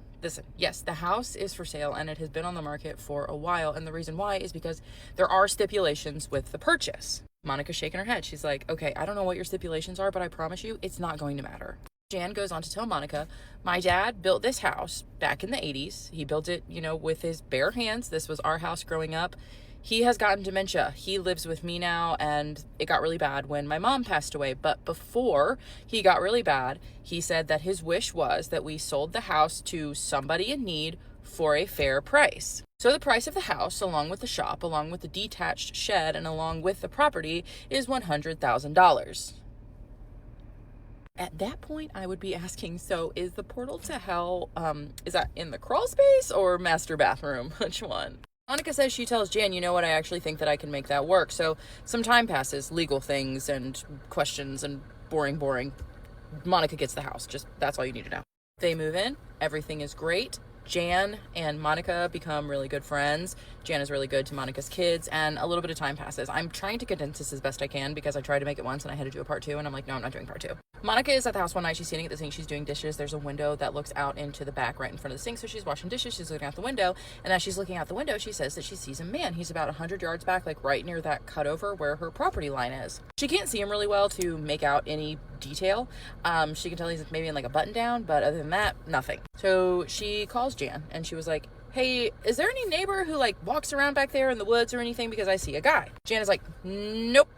yes, the house is for sale and it has been on the market for a while. And the reason why is because there are stipulations with the purchase. Monica's shaking her head. She's like, okay, I don't know what your stipulations are, but I promise you it's not going to matter. Jan goes on to tell Monica, my dad built this house back in the 80s. He built it, with his bare hands. This was our house growing up. He has gotten dementia. He lives with me now, and it got really bad when my mom passed away. But before he got really bad, he said that his wish was that we sold the house to somebody in need for a fair price. So the price of the house, along with the shop, along with the detached shed, and along with the property is $100,000. At that point, I would be asking, so is the portal to hell, is that in the crawl space or master bathroom? Which one? Monica says she tells Jan, you know what, I actually think that I can make that work. So some time passes, legal things and questions and boring. Monica gets the house. Just, that's all you need to know. They move in. Everything is great. Jan and Monica become really good friends. Jan is really good to Monica's kids, and a little bit of time passes. I'm trying to condense this as best I can because I tried to make it once and I had to do a part 2, and I'm like, no, I'm not doing part 2. Monica is at the house one night. She's sitting at the sink. She's doing dishes. There's a window that looks out into the back right in front of the sink. So she's washing dishes. She's looking out the window. And as she's looking out the window, she says that she sees a man. He's about 100 yards back, like right near that cutover where her property line is. She can't see him really well to make out any detail. She can tell he's maybe in like a button down, but other than that, nothing. So she calls Jan and she was like, hey, is there any neighbor who like walks around back there in the woods or anything? Because I see a guy. Jan is like, nope,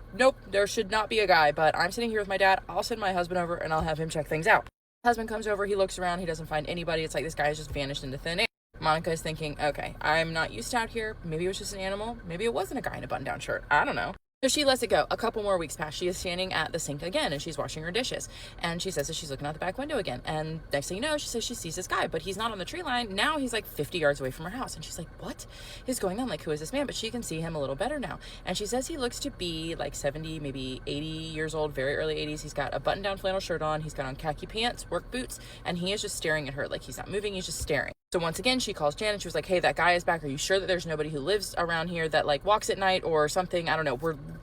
there should not be a guy, but I'm sitting here with my dad. I'll send my husband over and I'll have him check things out. Husband comes over, he looks around, he doesn't find anybody. It's like this guy has just vanished into thin air. Monica is thinking, okay, I'm not used to out here. Maybe it was just an animal. Maybe it wasn't a guy in a button-down shirt. I don't know. So she lets it go. A couple more weeks pass. She is standing at the sink again and she's washing her dishes. And she says that she's looking out the back window again. And next thing you know, she says she sees this guy, but he's not on the tree line. Now he's like 50 yards away from her house. And she's like, what is going on? Like, who is this man? But she can see him a little better now. And she says he looks to be like 70, maybe 80 years old, very early 80s. He's got a button-down flannel shirt on. He's got on khaki pants, work boots, and he is just staring at her. Like, he's not moving. He's just staring. So once again, she calls Jan and she was like, hey, that guy is back. Are you sure that there's nobody who lives around here that like walks at night or something? I don't know.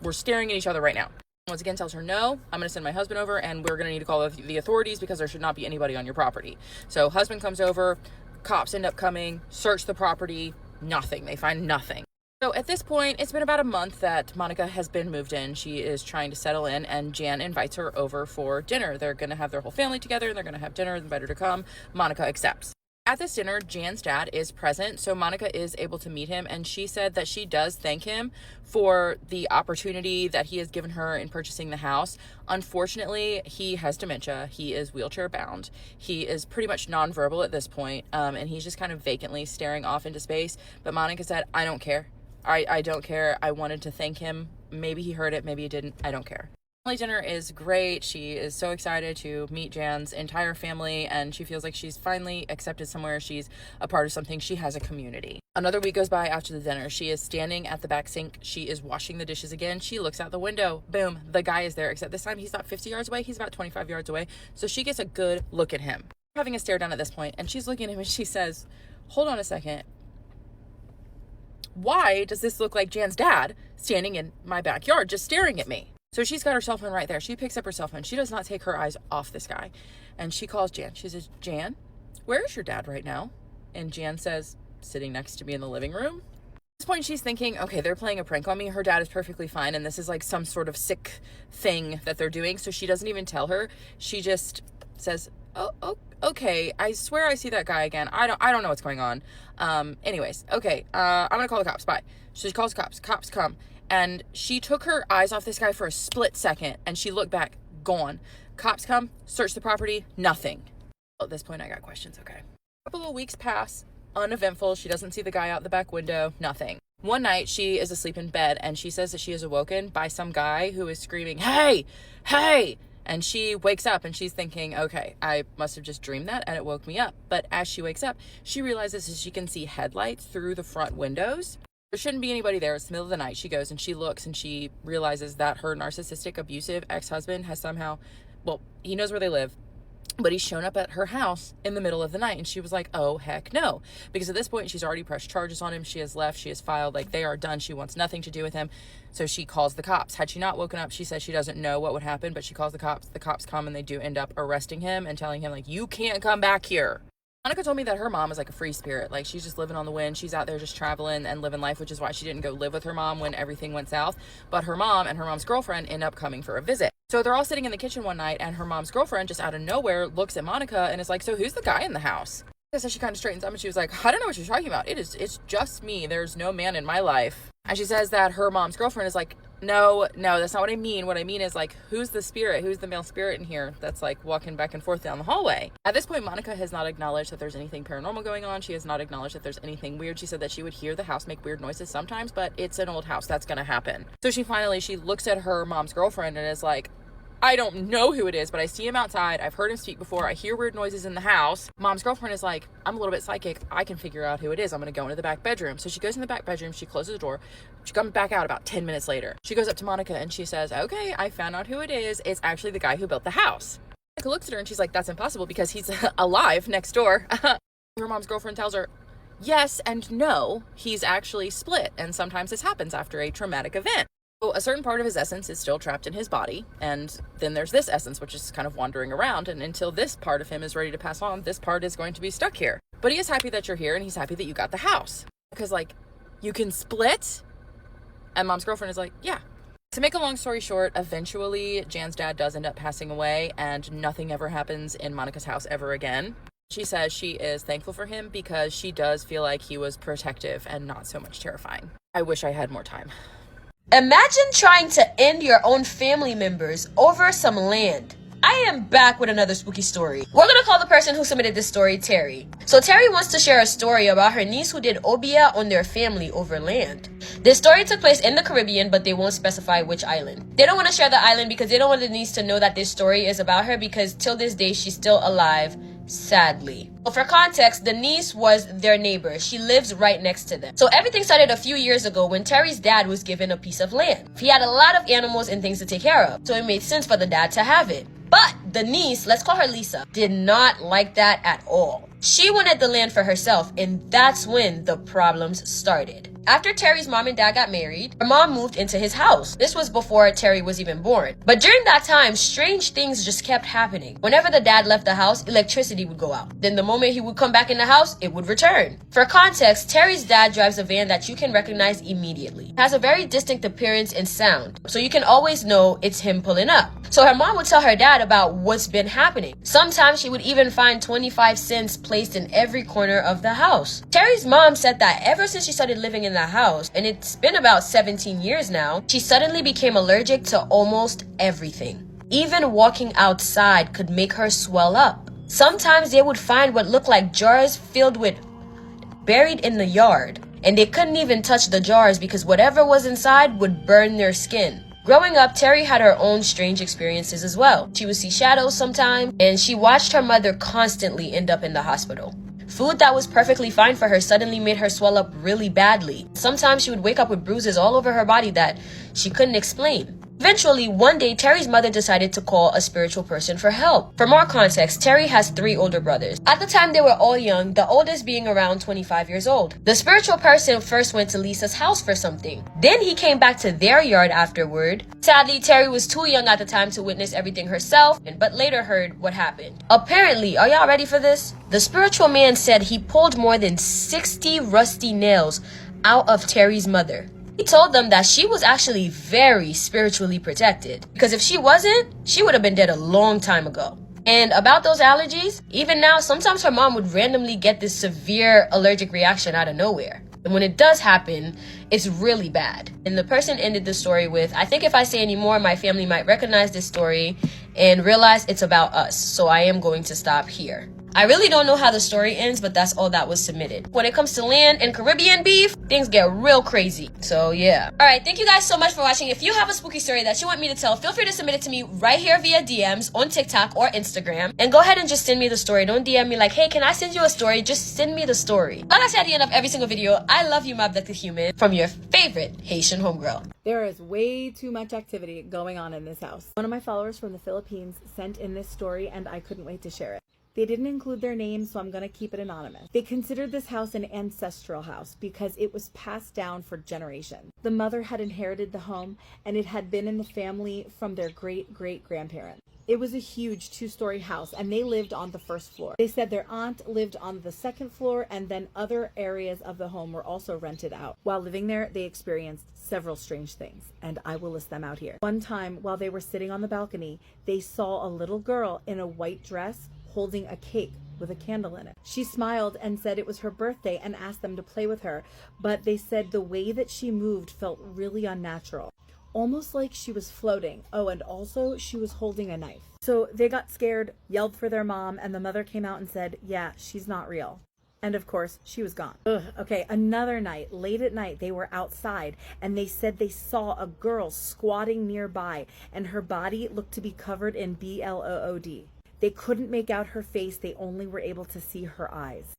We're staring at each other right now. Once again, tells her, no, I'm going to send my husband over and we're going to need to call the authorities because there should not be anybody on your property. So husband comes over, cops end up coming, search the property, nothing. They find nothing. So at this point, it's been about a month that Monica has been moved in. She is trying to settle in and Jan invites her over for dinner. They're going to have their whole family together and they're going to have dinner, invite her to come. Monica accepts. At this dinner, Jan's dad is present, so Monica is able to meet him, and she said that she does thank him for the opportunity that he has given her in purchasing the house. Unfortunately, he has dementia. He is wheelchair bound. He is pretty much nonverbal at this point, and he's just kind of vacantly staring off into space. But Monica said, I don't care. I don't care. I wanted to thank him. Maybe he heard it, maybe he didn't. I don't care. Dinner is great. She is so excited to meet Jan's entire family and she feels like she's finally accepted somewhere. She's a part of something. She has a community. Another week goes by after the dinner. She is standing at the back sink. She is washing the dishes again. She looks out the window. Boom. The guy is there, except this time he's not 50 yards away. He's about 25 yards away. So she gets a good look at him. Having a stare down at this point, and she's looking at him and she says, hold on a second. Why does this look like Jan's dad standing in my backyard just staring at me? So she's got her cell phone right there. She picks up her cell phone. She does not take her eyes off this guy. And she calls Jan. She says, Jan, where is your dad right now? And Jan says, sitting next to me in the living room. At this point, she's thinking, okay, they're playing a prank on me. Her dad is perfectly fine. And this is like some sort of sick thing that they're doing. So she doesn't even tell her. She just says, oh, okay. I swear I see that guy again. I don't know what's going on. Anyways, okay. I'm going to call the cops. Bye. So she calls the cops. Cops come. And she took her eyes off this guy for a split second and she looked back, gone. Cops come, search the property, nothing. At this point, I got questions, okay. A couple of weeks pass, uneventful. She doesn't see the guy out the back window, nothing. One night, she is asleep in bed and she says that she is awoken by some guy who is screaming, hey, hey. And she wakes up and she's thinking, okay, I must have just dreamed that and it woke me up. But as she wakes up, she realizes that she can see headlights through the front windows. There shouldn't be anybody there. It's the middle of the night. She goes and she looks and she realizes that her narcissistic, abusive ex-husband has somehow, well, he knows where they live, but he's shown up at her house in the middle of the night. And she was like, oh, heck no. Because at this point, she's already pressed charges on him. She has left. She has filed. Like, they are done. She wants nothing to do with him. So she calls the cops. Had she not woken up, she says she doesn't know what would happen, but she calls the cops. The cops come and they do end up arresting him and telling him, like, you can't come back here. Monica told me that her mom is like a free spirit. Like, she's just living on the wind. She's out there just traveling and living life, which is why she didn't go live with her mom when everything went south. But her mom and her mom's girlfriend end up coming for a visit. So they're all sitting in the kitchen one night and her mom's girlfriend just out of nowhere looks at Monica and is like, so who's the guy in the house? So she kind of straightens up and she was like, I don't know what you're talking about. It's just me. There's no man in my life. And she says that her mom's girlfriend is like, no, that's not what I mean. What I mean is, like, who's the spirit? Who's the male spirit in here that's like walking back and forth down the hallway? At this point, Monica has not acknowledged that there's anything paranormal going on. She has not acknowledged that there's anything weird. She said that she would hear the house make weird noises sometimes, but it's an old house. That's going to happen. So she looks at her mom's girlfriend and is like, I don't know who it is, but I see him outside. I've heard him speak before. I hear weird noises in the house. Mom's girlfriend is like, I'm a little bit psychic. I can figure out who it is. I'm going to go into the back bedroom. So she goes in the back bedroom. She closes the door. She comes back out about 10 minutes later. She goes up to Monica and she says, okay, I found out who it is. It's actually the guy who built the house. Monica looks at her and she's like, that's impossible because he's alive next door. Her mom's girlfriend tells her, yes and no, he's actually split. And sometimes this happens after a traumatic event. So a certain part of his essence is still trapped in his body, and then there's this essence, which is kind of wandering around, and until this part of him is ready to pass on, this part is going to be stuck here. But he is happy that you're here, and he's happy that you got the house. Because, like, you can split? And Mom's girlfriend is like, yeah. To make a long story short, eventually Jan's dad does end up passing away, and nothing ever happens in Monica's house ever again. She says she is thankful for him because she does feel like he was protective and not so much terrifying. I wish I had more time. Imagine trying to end your own family members over some land. I am back with another spooky story. We're gonna call the person who submitted this story Terry. So Terry wants to share a story about her niece who did obia on their family over land. This story took place in the Caribbean, but they won't specify which island. They don't want to share the island because they don't want the niece to know that this story is about her, because till this day she's still alive, sadly. Well, for context, the niece was their neighbor. She lives right next to them. So everything started a few years ago when Terry's dad was given a piece of land. He had a lot of animals and things to take care of, so it made sense for the dad to have it. But the niece, let's call her Lisa, did not like that at all. She wanted the land for herself, and that's when the problems started. After Terry's mom and dad got married, her mom moved into his house. This was before Terry was even born. But during that time, strange things just kept happening. Whenever the dad left the house, electricity would go out. Then the moment he would come back in the house, it would return. For context, Terry's dad drives a van that you can recognize immediately. It has a very distinct appearance and sound, so you can always know it's him pulling up. So her mom would tell her dad about what's been happening. Sometimes she would even find 25 cents placed in every corner of the house. Terry's mom said that ever since she started living in the house, and it's been about 17 years now, she suddenly became allergic to almost everything. Even walking outside could make her swell up. Sometimes they would find what looked like jars filled with buried in the yard, and they couldn't even touch the jars because whatever was inside would burn their skin. Growing up, Terry had her own strange experiences as well. She would see shadows sometimes, and she watched her mother constantly end up in the hospital. Food that was perfectly fine for her suddenly made her swell up really badly. Sometimes she would wake up with bruises all over her body that she couldn't explain. Eventually, one day, Terry's mother decided to call a spiritual person for help. For more context, Terry has 3 older brothers. At the time, they were all young, the oldest being around 25 years old. The spiritual person first went to Lisa's house for something. Then he came back to their yard afterward. Sadly, Terry was too young at the time to witness everything herself, but later heard what happened. Apparently, are y'all ready for this? The spiritual man said he pulled more than 60 rusty nails out of Terry's mother. He told them that she was actually very spiritually protected, because if she wasn't, she would have been dead a long time ago. And about those allergies, even now, sometimes her mom would randomly get this severe allergic reaction out of nowhere. And when it does happen, it's really bad. And the person ended the story with, I think if I say any more, my family might recognize this story and realize it's about us. So I am going to stop here. I really don't know how the story ends, but that's all that was submitted. When it comes to land and Caribbean beef, things get real crazy. So yeah. Alright, thank you guys so much for watching. If you have a spooky story that you want me to tell, feel free to submit it to me right here via DMs on TikTok or Instagram. And go ahead and just send me the story. Don't DM me like, hey, can I send you a story? Just send me the story. Like I said at the end of every single video, I love you, my abducted human, from your favorite Haitian homegirl. There is way too much activity going on in this house. One of my followers from the Philippines sent in this story and I couldn't wait to share it. They didn't include their name, so I'm going to keep it anonymous. They considered this house an ancestral house because it was passed down for generations. The mother had inherited the home, and it had been in the family from their great-great-grandparents. It was a huge 2-story house, and they lived on the first floor. They said their aunt lived on the second floor, and then other areas of the home were also rented out. While living there, they experienced several strange things, and I will list them out here. One time, while they were sitting on the balcony, they saw a little girl in a white dress holding a cake with a candle in it. She smiled and said it was her birthday and asked them to play with her, but they said the way that she moved felt really unnatural, almost like she was floating. Oh, and also she was holding a knife. So they got scared, yelled for their mom, and the mother came out and said, yeah, she's not real. And of course, she was gone. Okay, another night, late at night, they were outside and they said they saw a girl squatting nearby and her body looked to be covered in blood. They couldn't make out her face, they only were able to see her eyes.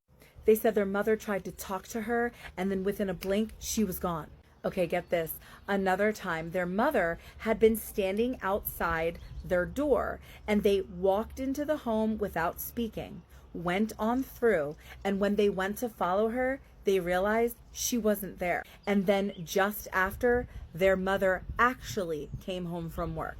They said their mother tried to talk to her, and then within a blink, she was gone. Okay, get this. Another time, their mother had been standing outside their door, and they walked into the home without speaking, went on through, and when they went to follow her, they realized she wasn't there. And then just after, their mother actually came home from work.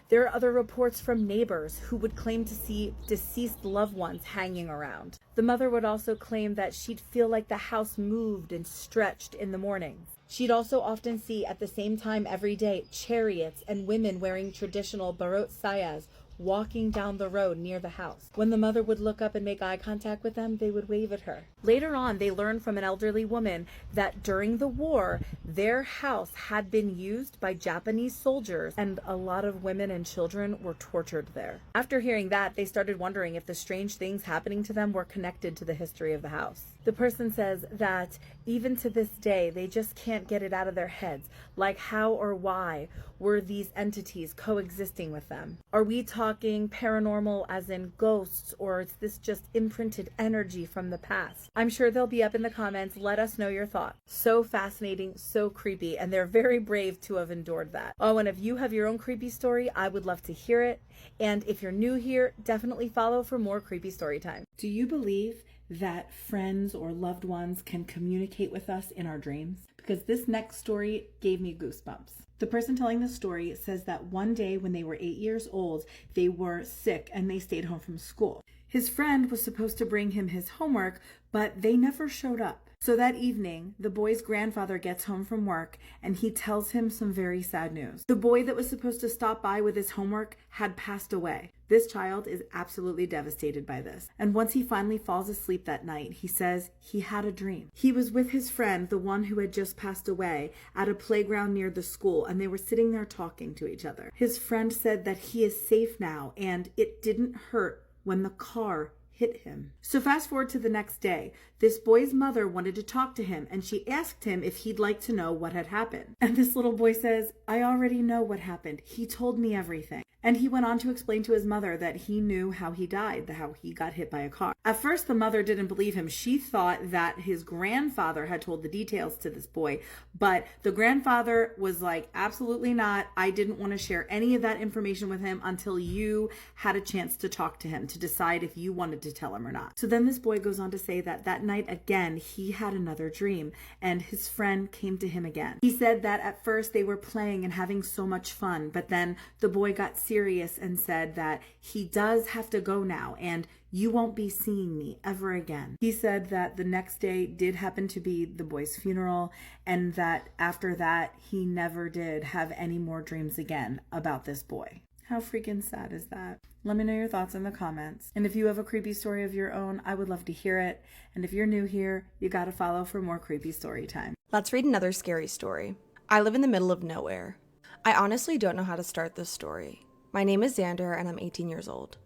There are other reports from neighbors who would claim to see deceased loved ones hanging around. The mother would also claim that she'd feel like the house moved and stretched in the mornings. She'd also often see at the same time every day chariots and women wearing traditional barot sayas walking down the road near the house. When the mother would look up and make eye contact with them, they would wave at her. Later on, they learned from an elderly woman that during the war, their house had been used by Japanese soldiers, and a lot of women and children were tortured there. After hearing that, they started wondering if the strange things happening to them were connected to the history of the house. The person says that even to this day, they just can't get it out of their heads, like how or why were these entities coexisting with them? Are we talking paranormal as in ghosts, or is this just imprinted energy from the past? I'm sure they'll be up in the comments. Let us know your thoughts. So fascinating, so creepy, and they're very brave to have endured that. Oh, and if you have your own creepy story, I would love to hear it. And if you're new here, definitely follow for more creepy story time. Do you believe that friends or loved ones can communicate with us in our dreams? Because this next story gave me goosebumps. The person telling the story says that one day when they were 8 years old, they were sick and they stayed home from school. His friend was supposed to bring him his homework, but they never showed up. So that evening, the boy's grandfather gets home from work and he tells him some very sad news. The boy that was supposed to stop by with his homework had passed away. This child is absolutely devastated by this. And once he finally falls asleep that night, he says he had a dream. He was with his friend, the one who had just passed away, at a playground near the school, and they were sitting there talking to each other. His friend said that he is safe now and it didn't hurt when the car hit him. So fast forward to the next day. This boy's mother wanted to talk to him and she asked him if he'd like to know what had happened. And this little boy says, "I already know what happened. He told me everything." And he went on to explain to his mother that he knew how he died, how he got hit by a car. At first, the mother didn't believe him. She thought that his grandfather had told the details to this boy, but the grandfather was like, absolutely not. I didn't want to share any of that information with him until you had a chance to talk to him to decide if you wanted to tell him or not. So then this boy goes on to say that that night again, he had another dream and his friend came to him again. He said that at first they were playing and having so much fun, but then the boy got serious and said that he does have to go now and you won't be seeing me ever again. He said that the next day did happen to be the boy's funeral and that after that he never did have any more dreams again about this boy. How freaking sad is that? Let me know your thoughts in the comments. And if you have a creepy story of your own, I would love to hear it. And if you're new here, you gotta follow for more creepy story time. Let's read another scary story. I live in the middle of nowhere. I honestly don't know how to start this story. My name is Xander and I'm 18 years old.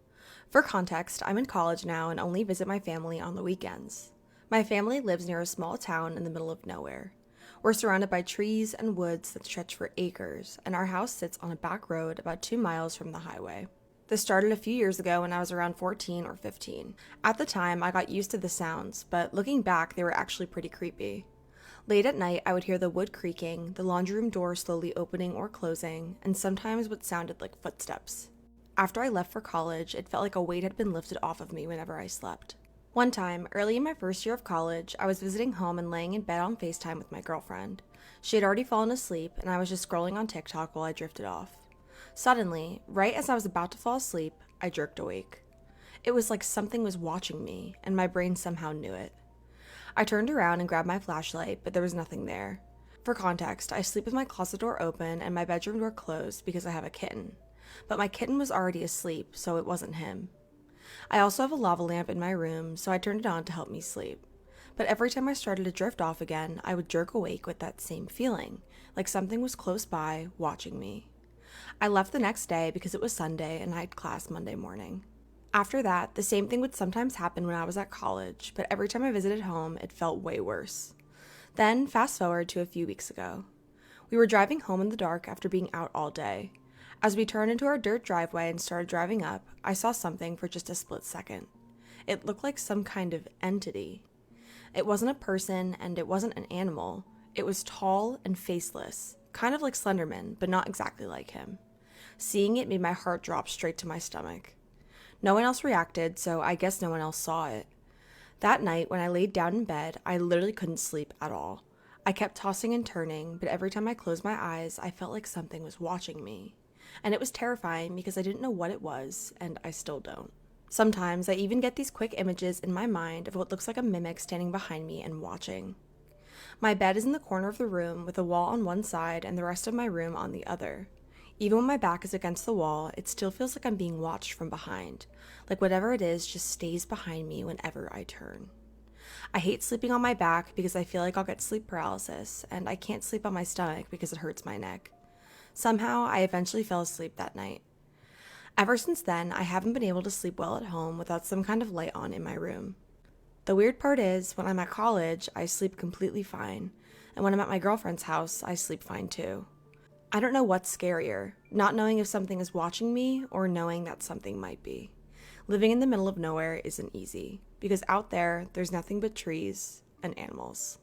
For context, I'm in college now and only visit my family on the weekends. My family lives near a small town in the middle of nowhere. We're surrounded by trees and woods that stretch for acres, and our house sits on a back road about 2 miles from the highway. This started a few years ago when I was around 14 or 15. At the time, I got used to the sounds, but looking back, they were actually pretty creepy. Late at night, I would hear the wood creaking, the laundry room door slowly opening or closing, and sometimes what sounded like footsteps. After I left for college, it felt like a weight had been lifted off of me whenever I slept. One time, early in my first year of college, I was visiting home and laying in bed on FaceTime with my girlfriend. She had already fallen asleep, and I was just scrolling on TikTok while I drifted off. Suddenly, right as I was about to fall asleep, I jerked awake. It was like something was watching me, and my brain somehow knew it. I turned around and grabbed my flashlight, but there was nothing there. For context, I sleep with my closet door open and my bedroom door closed because I have a kitten. But my kitten was already asleep, so it wasn't him. I also have a lava lamp in my room, so I turned it on to help me sleep. But every time I started to drift off again, I would jerk awake with that same feeling, like something was close by, watching me. I left the next day because it was Sunday and I had class Monday morning. After that, the same thing would sometimes happen when I was at college, but every time I visited home, it felt way worse. Then, fast forward to a few weeks ago. We were driving home in the dark after being out all day. As we turned into our dirt driveway and started driving up, I saw something for just a split second. It looked like some kind of entity. It wasn't a person and it wasn't an animal. It was tall and faceless, kind of like Slenderman, but not exactly like him. Seeing it made my heart drop straight to my stomach. No one else reacted, so I guess no one else saw it. That night, when I laid down in bed, I literally couldn't sleep at all. I kept tossing and turning, but every time I closed my eyes, I felt like something was watching me. And it was terrifying because I didn't know what it was, and I still don't. Sometimes I even get these quick images in my mind of what looks like a mimic standing behind me and watching. My bed is in the corner of the room with a wall on one side and the rest of my room on the other. Even when my back is against the wall, it still feels like I'm being watched from behind. Like whatever it is just stays behind me whenever I turn. I hate sleeping on my back because I feel like I'll get sleep paralysis, and I can't sleep on my stomach because it hurts my neck. Somehow, I eventually fell asleep that night. Ever since then, I haven't been able to sleep well at home without some kind of light on in my room. The weird part is, when I'm at college, I sleep completely fine, and when I'm at my girlfriend's house, I sleep fine too. I don't know what's scarier, not knowing if something is watching me or knowing that something might be. Living in the middle of nowhere isn't easy, because out there, there's nothing but trees and animals.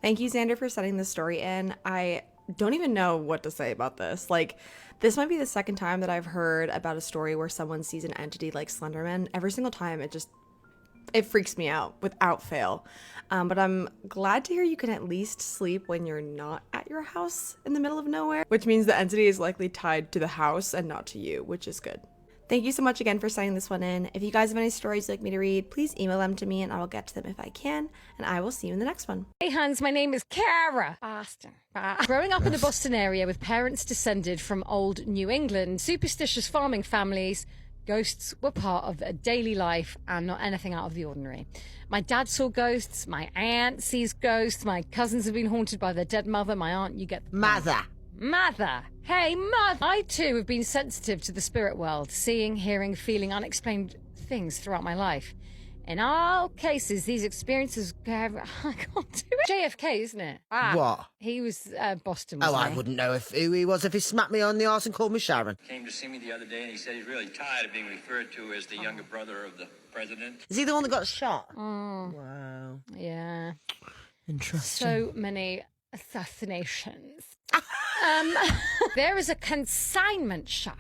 Thank you, Xander, for sending this story in. I don't even know what to say about this. Like, this might be the second time that I've heard about a story where someone sees an entity like Slenderman. Every single time, it freaks me out without fail. But I'm glad to hear you can at least sleep when you're not at your house in the middle of nowhere, which means the entity is likely tied to the house and not to you, which is good. Thank you so much again for sending this one in. If you guys have any stories you'd like me to read, please email them to me and I will get to them if I can. And I will see you in the next one. Hey Hans, my name is Kara. Boston. Growing up in the Boston area with parents descended from old New England, superstitious farming families, ghosts were part of a daily life and not anything out of the ordinary. My dad saw ghosts, my aunt sees ghosts, my cousins have been haunted by their dead mother, my aunt, you get the point. Mother! Hey, Mother! I too have been sensitive to the spirit world, seeing, hearing, feeling unexplained things throughout my life. In all cases, these experiences I can't do it. JFK, isn't it? What? He was Boston, Oh, wasn't I he? wouldn't know who he was if he smacked me on the arse and called me Sharon. Came to see me the other day and he said he's really tired of being referred to as the younger brother of the president. Is he the one that got shot? Wow. Yeah. Interesting. So many assassinations. There is a consignment shop.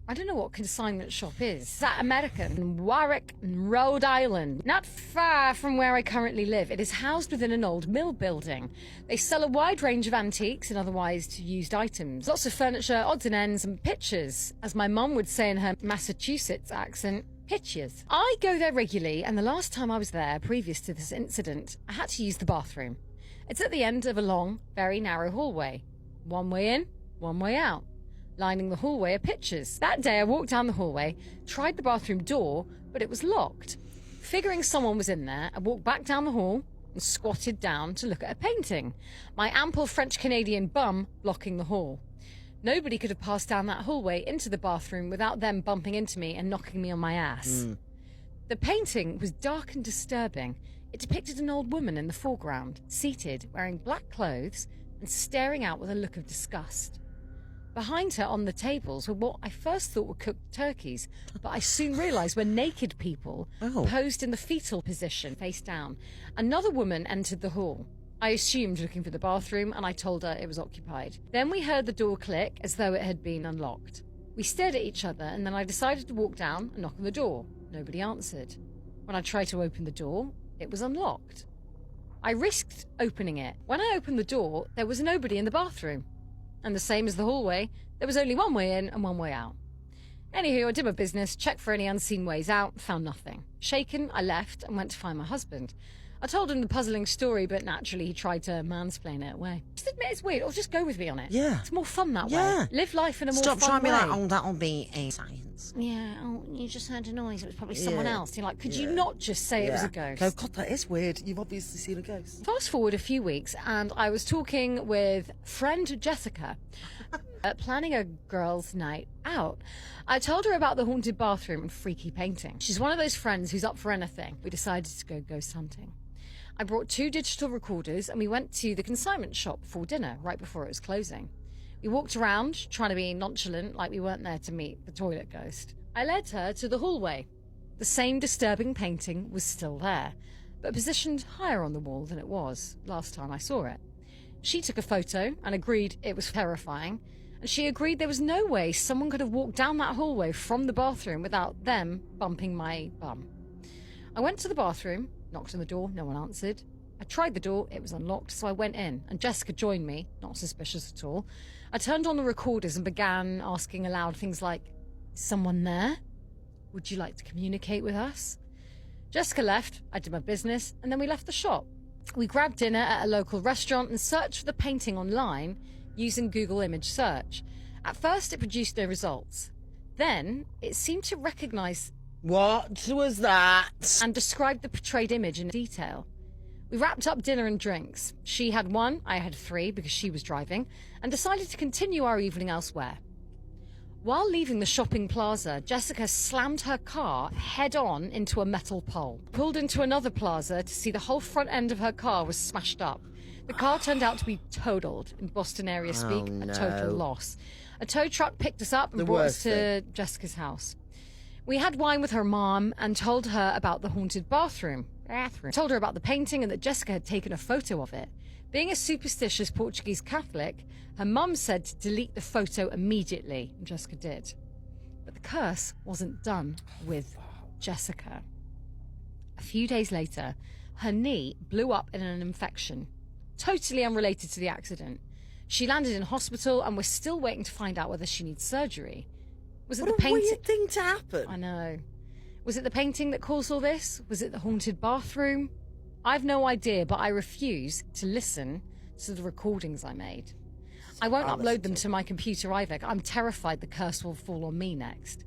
I don't know what consignment shop is. Is that American? In Warwick, Rhode Island. Not far from where I currently live. It is housed within an old mill building. They sell a wide range of antiques and otherwise used items. Lots of furniture, odds and ends, and pictures. As my mum would say in her Massachusetts accent, pictures. I go there regularly, and the last time I was there, previous to this incident, I had to use the bathroom. It's at the end of a long, very narrow hallway. One way in, one way out. Lining the hallway are pictures. That day I walked down the hallway, tried the bathroom door, but it was locked. Figuring someone was in there, I walked back down the hall and squatted down to look at a painting. My ample French-Canadian bum blocking the hall. Nobody could have passed down that hallway into the bathroom without them bumping into me and knocking me on my ass. The painting was dark and disturbing. It depicted an old woman in the foreground, seated, wearing black clothes and staring out with a look of disgust. Behind her on the tables were what I first thought were cooked turkeys, but I soon realised were naked people posed in the fetal position, face down. Another woman entered the hall. I assumed looking for the bathroom, and I told her it was occupied. Then we heard the door click as though it had been unlocked. We stared at each other, and then I decided to walk down and knock on the door. Nobody answered. When I tried to open the door, it was unlocked. I risked opening it. When I opened the door, there was nobody in the bathroom. And the same as the hallway, there was only one way in and one way out. Anywho, I did my business, checked for any unseen ways out, found nothing. Shaken, I left and went to find my husband. I told him the puzzling story, but naturally he tried to mansplain it away. Just admit it's weird, or just go with me on it. Yeah. It's more fun that Yeah. way. Live life in a more Stop fun trying to be way. like, oh, that'll be a science. Yeah, oh, you just heard a noise, it was probably someone Yeah. else. You're like, could you not just say it was a ghost? Go, God, that is weird. You've obviously seen a ghost. Fast forward a few weeks, and I was talking with friend Jessica, planning a girls' night out. I told her about the haunted bathroom and freaky painting. She's one of those friends who's up for anything. We decided to go ghost hunting. I brought 2 digital recorders, and we went to the consignment shop for dinner right before it was closing. We walked around, trying to be nonchalant, like we weren't there to meet the toilet ghost. I led her to the hallway. The same disturbing painting was still there, but positioned higher on the wall than it was last time I saw it. She took a photo and agreed it was terrifying, and she agreed there was no way someone could have walked down that hallway from the bathroom without them bumping my bum. I went to the bathroom, knocked on the door, no one answered. I tried the door, it was unlocked, so I went in, and Jessica joined me, not suspicious at all. I turned on the recorders and began asking aloud things like, "Is someone there? Would you like to communicate with us?" Jessica left, I did my business, and then we left the shop. We grabbed dinner at a local restaurant and searched for the painting online using Google image search. At first, it produced no results. Then, it seemed to recognize What was that? and describe the portrayed image in detail. We wrapped up dinner and drinks. She had 1, I had 3 because she was driving, and decided to continue our evening elsewhere. While leaving the shopping plaza, Jessica slammed her car head-on into a metal pole. Pulled into another plaza to see the whole front end of her car was smashed up. The car turned out to be totaled, in Boston area speak, a total loss. A tow truck picked us up and brought us to Jessica's house. We had wine with her mom and told her about the haunted bathroom. Told her about the painting and that Jessica had taken a photo of it. Being a superstitious Portuguese Catholic, her mum said to delete the photo immediately, and Jessica did. But the curse wasn't done with Jessica. A few days later, her knee blew up in an infection, totally unrelated to the accident. She landed in hospital and we're still waiting to find out whether she needs surgery. Was it the painting? What a weird thing to happen. I know. Was it the painting that caused all this? Was it the haunted bathroom? I've no idea, but I refuse to listen to the recordings I made. I won't upload them to my computer either. I'm terrified the curse will fall on me next.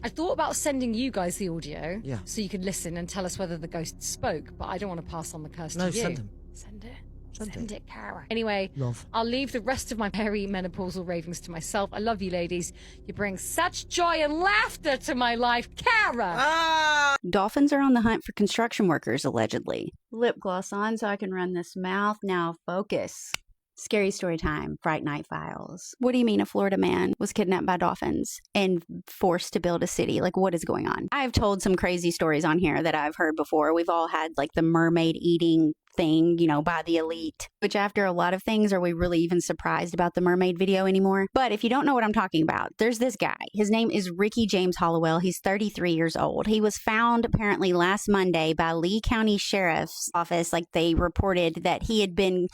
I thought about sending you guys the audio so you could listen and tell us whether the ghost spoke, but I don't want to pass on the curse to you. Send them. Send it. Send it, Cara. Anyway, Love. I'll leave the rest of my perimenopausal ravings to myself. I love you, ladies. You bring such joy and laughter to my life, Cara. Dolphins are on the hunt for construction workers, allegedly. Lip gloss on so I can run this mouth. Now focus. Scary story time, Fright Night Files. What do you mean a Florida man was kidnapped by dolphins and forced to build a city? Like, what is going on? I've told some crazy stories on here that I've heard before. We've all had like the mermaid eating thing, by the elite, which after a lot of things, are we really even surprised about the mermaid video anymore? But if you don't know what I'm talking about, there's this guy. His name is Ricky James Hollowell. He's 33 years old. He was found apparently last Monday by Lee County Sheriff's Office. Like, they reported that he had been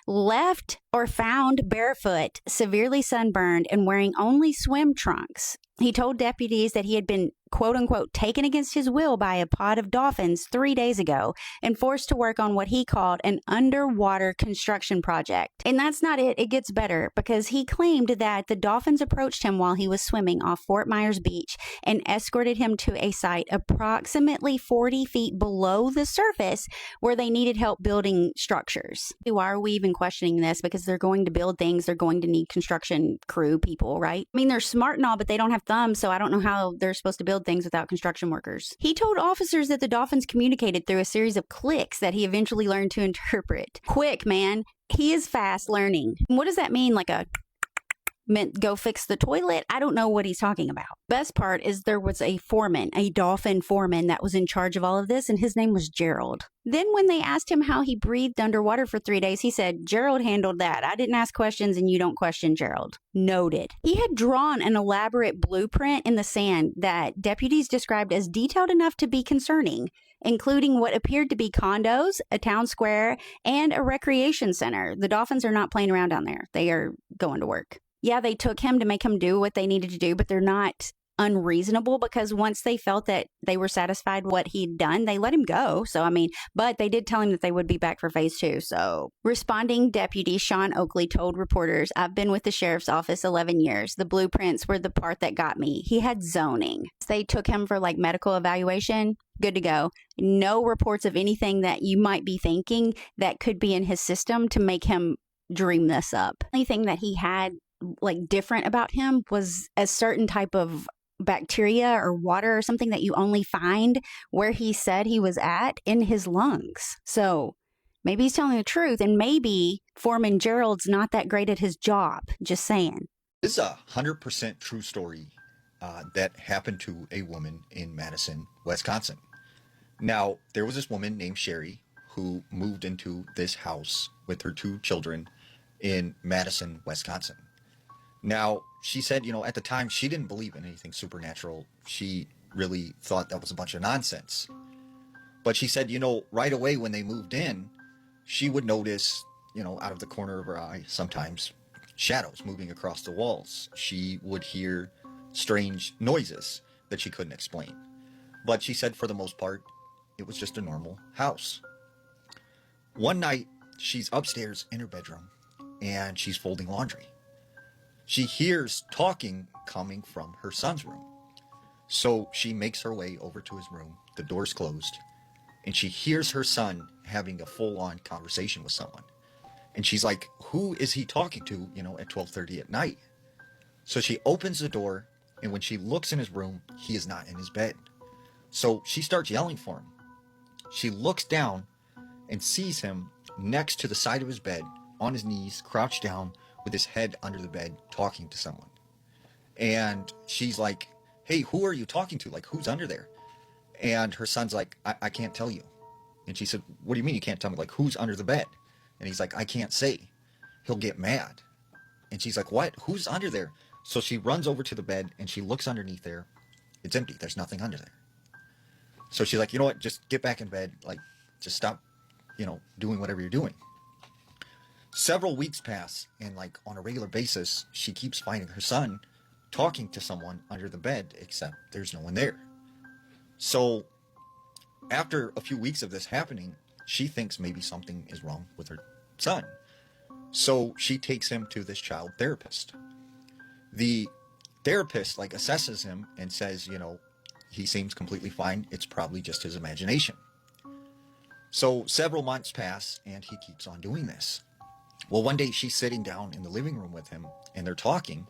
left or found barefoot, severely sunburned, and wearing only swim trunks. He told deputies that he had been, quote unquote, taken against his will by a pod of dolphins 3 days ago and forced to work on what he called an underwater construction project. And that's not it. It gets better, because he claimed that the dolphins approached him while he was swimming off Fort Myers Beach and escorted him to a site approximately 40 feet below the surface where they needed help building structures. Why are we even questioning this? Because they're going to build things. They're going to need construction crew people, right? I mean, they're smart and all, but they don't have thumbs, so I don't know how they're supposed to build things without construction workers. He told officers that the dolphins communicated through a series of clicks that he eventually learned to interpret. Quick, man. He is fast learning. What does that mean? Like a meant go fix the toilet? I don't know what he's talking about. Best part is there was a foreman, a dolphin foreman, that was in charge of all of this, and his name was Gerald. Then when they asked him how he breathed underwater for 3 days, he said, Gerald handled that. I didn't ask questions and you don't question Gerald. Noted. He had drawn an elaborate blueprint in the sand that deputies described as detailed enough to be concerning, including what appeared to be condos, a town square, and a recreation center. The dolphins are not playing around down there. They are going to work. Yeah, they took him to make him do what they needed to do, but they're not unreasonable, because once they felt that they were satisfied with what he'd done, they let him go. So, but they did tell him that they would be back for phase 2. So, responding deputy Sean Oakley told reporters, I've been with the sheriff's office 11 years. The blueprints were the part that got me. He had zoning. They took him for medical evaluation. Good to go. No reports of anything that you might be thinking that could be in his system to make him dream this up. The only thing that he had different about him was a certain type of bacteria or water or something that you only find where he said he was at in his lungs. So maybe he's telling the truth, and maybe Foreman Gerald's not that great at his job. Just saying. This is a 100% true story that happened to a woman in Madison, Wisconsin. Now, there was this woman named Sherry who moved into this house with her 2 children in Madison, Wisconsin. Now, she said, at the time, she didn't believe in anything supernatural. She really thought that was a bunch of nonsense. But she said, right away when they moved in, she would notice, out of the corner of her eye, sometimes shadows moving across the walls. She would hear strange noises that she couldn't explain. But she said, for the most part, it was just a normal house. One night, she's upstairs in her bedroom, and she's folding laundry. she hears talking coming from her son's room. So she makes her way over to his room. The door's closed. And she hears her son having a full-on conversation with someone. And she's like, who is he talking to, at 12:30 at night? So she opens the door, and when she looks in his room, he is not in his bed. So she starts yelling for him. She looks down and sees him next to the side of his bed, on his knees, crouched down, with his head under the bed, talking to someone. And she's like, hey, who are you talking to? Like, who's under there? And her son's like, I can't tell you. And she said, what do you mean you can't tell me? Like, who's under the bed? And he's like, I can't say. He'll get mad. And she's like, what? Who's under there? So she runs over to the bed and she looks underneath there. It's empty. There's nothing under there. So she's like, you know what? Just get back in bed. Like, just stop, doing whatever you're doing. Several weeks pass, and like on a regular basis, she keeps finding her son talking to someone under the bed, except there's no one there. So after a few weeks of this happening, she thinks maybe something is wrong with her son. So she takes him to this child therapist. The therapist assesses him and says, he seems completely fine. It's probably just his imagination. So several months pass and he keeps on doing this. Well, one day she's sitting down in the living room with him and they're talking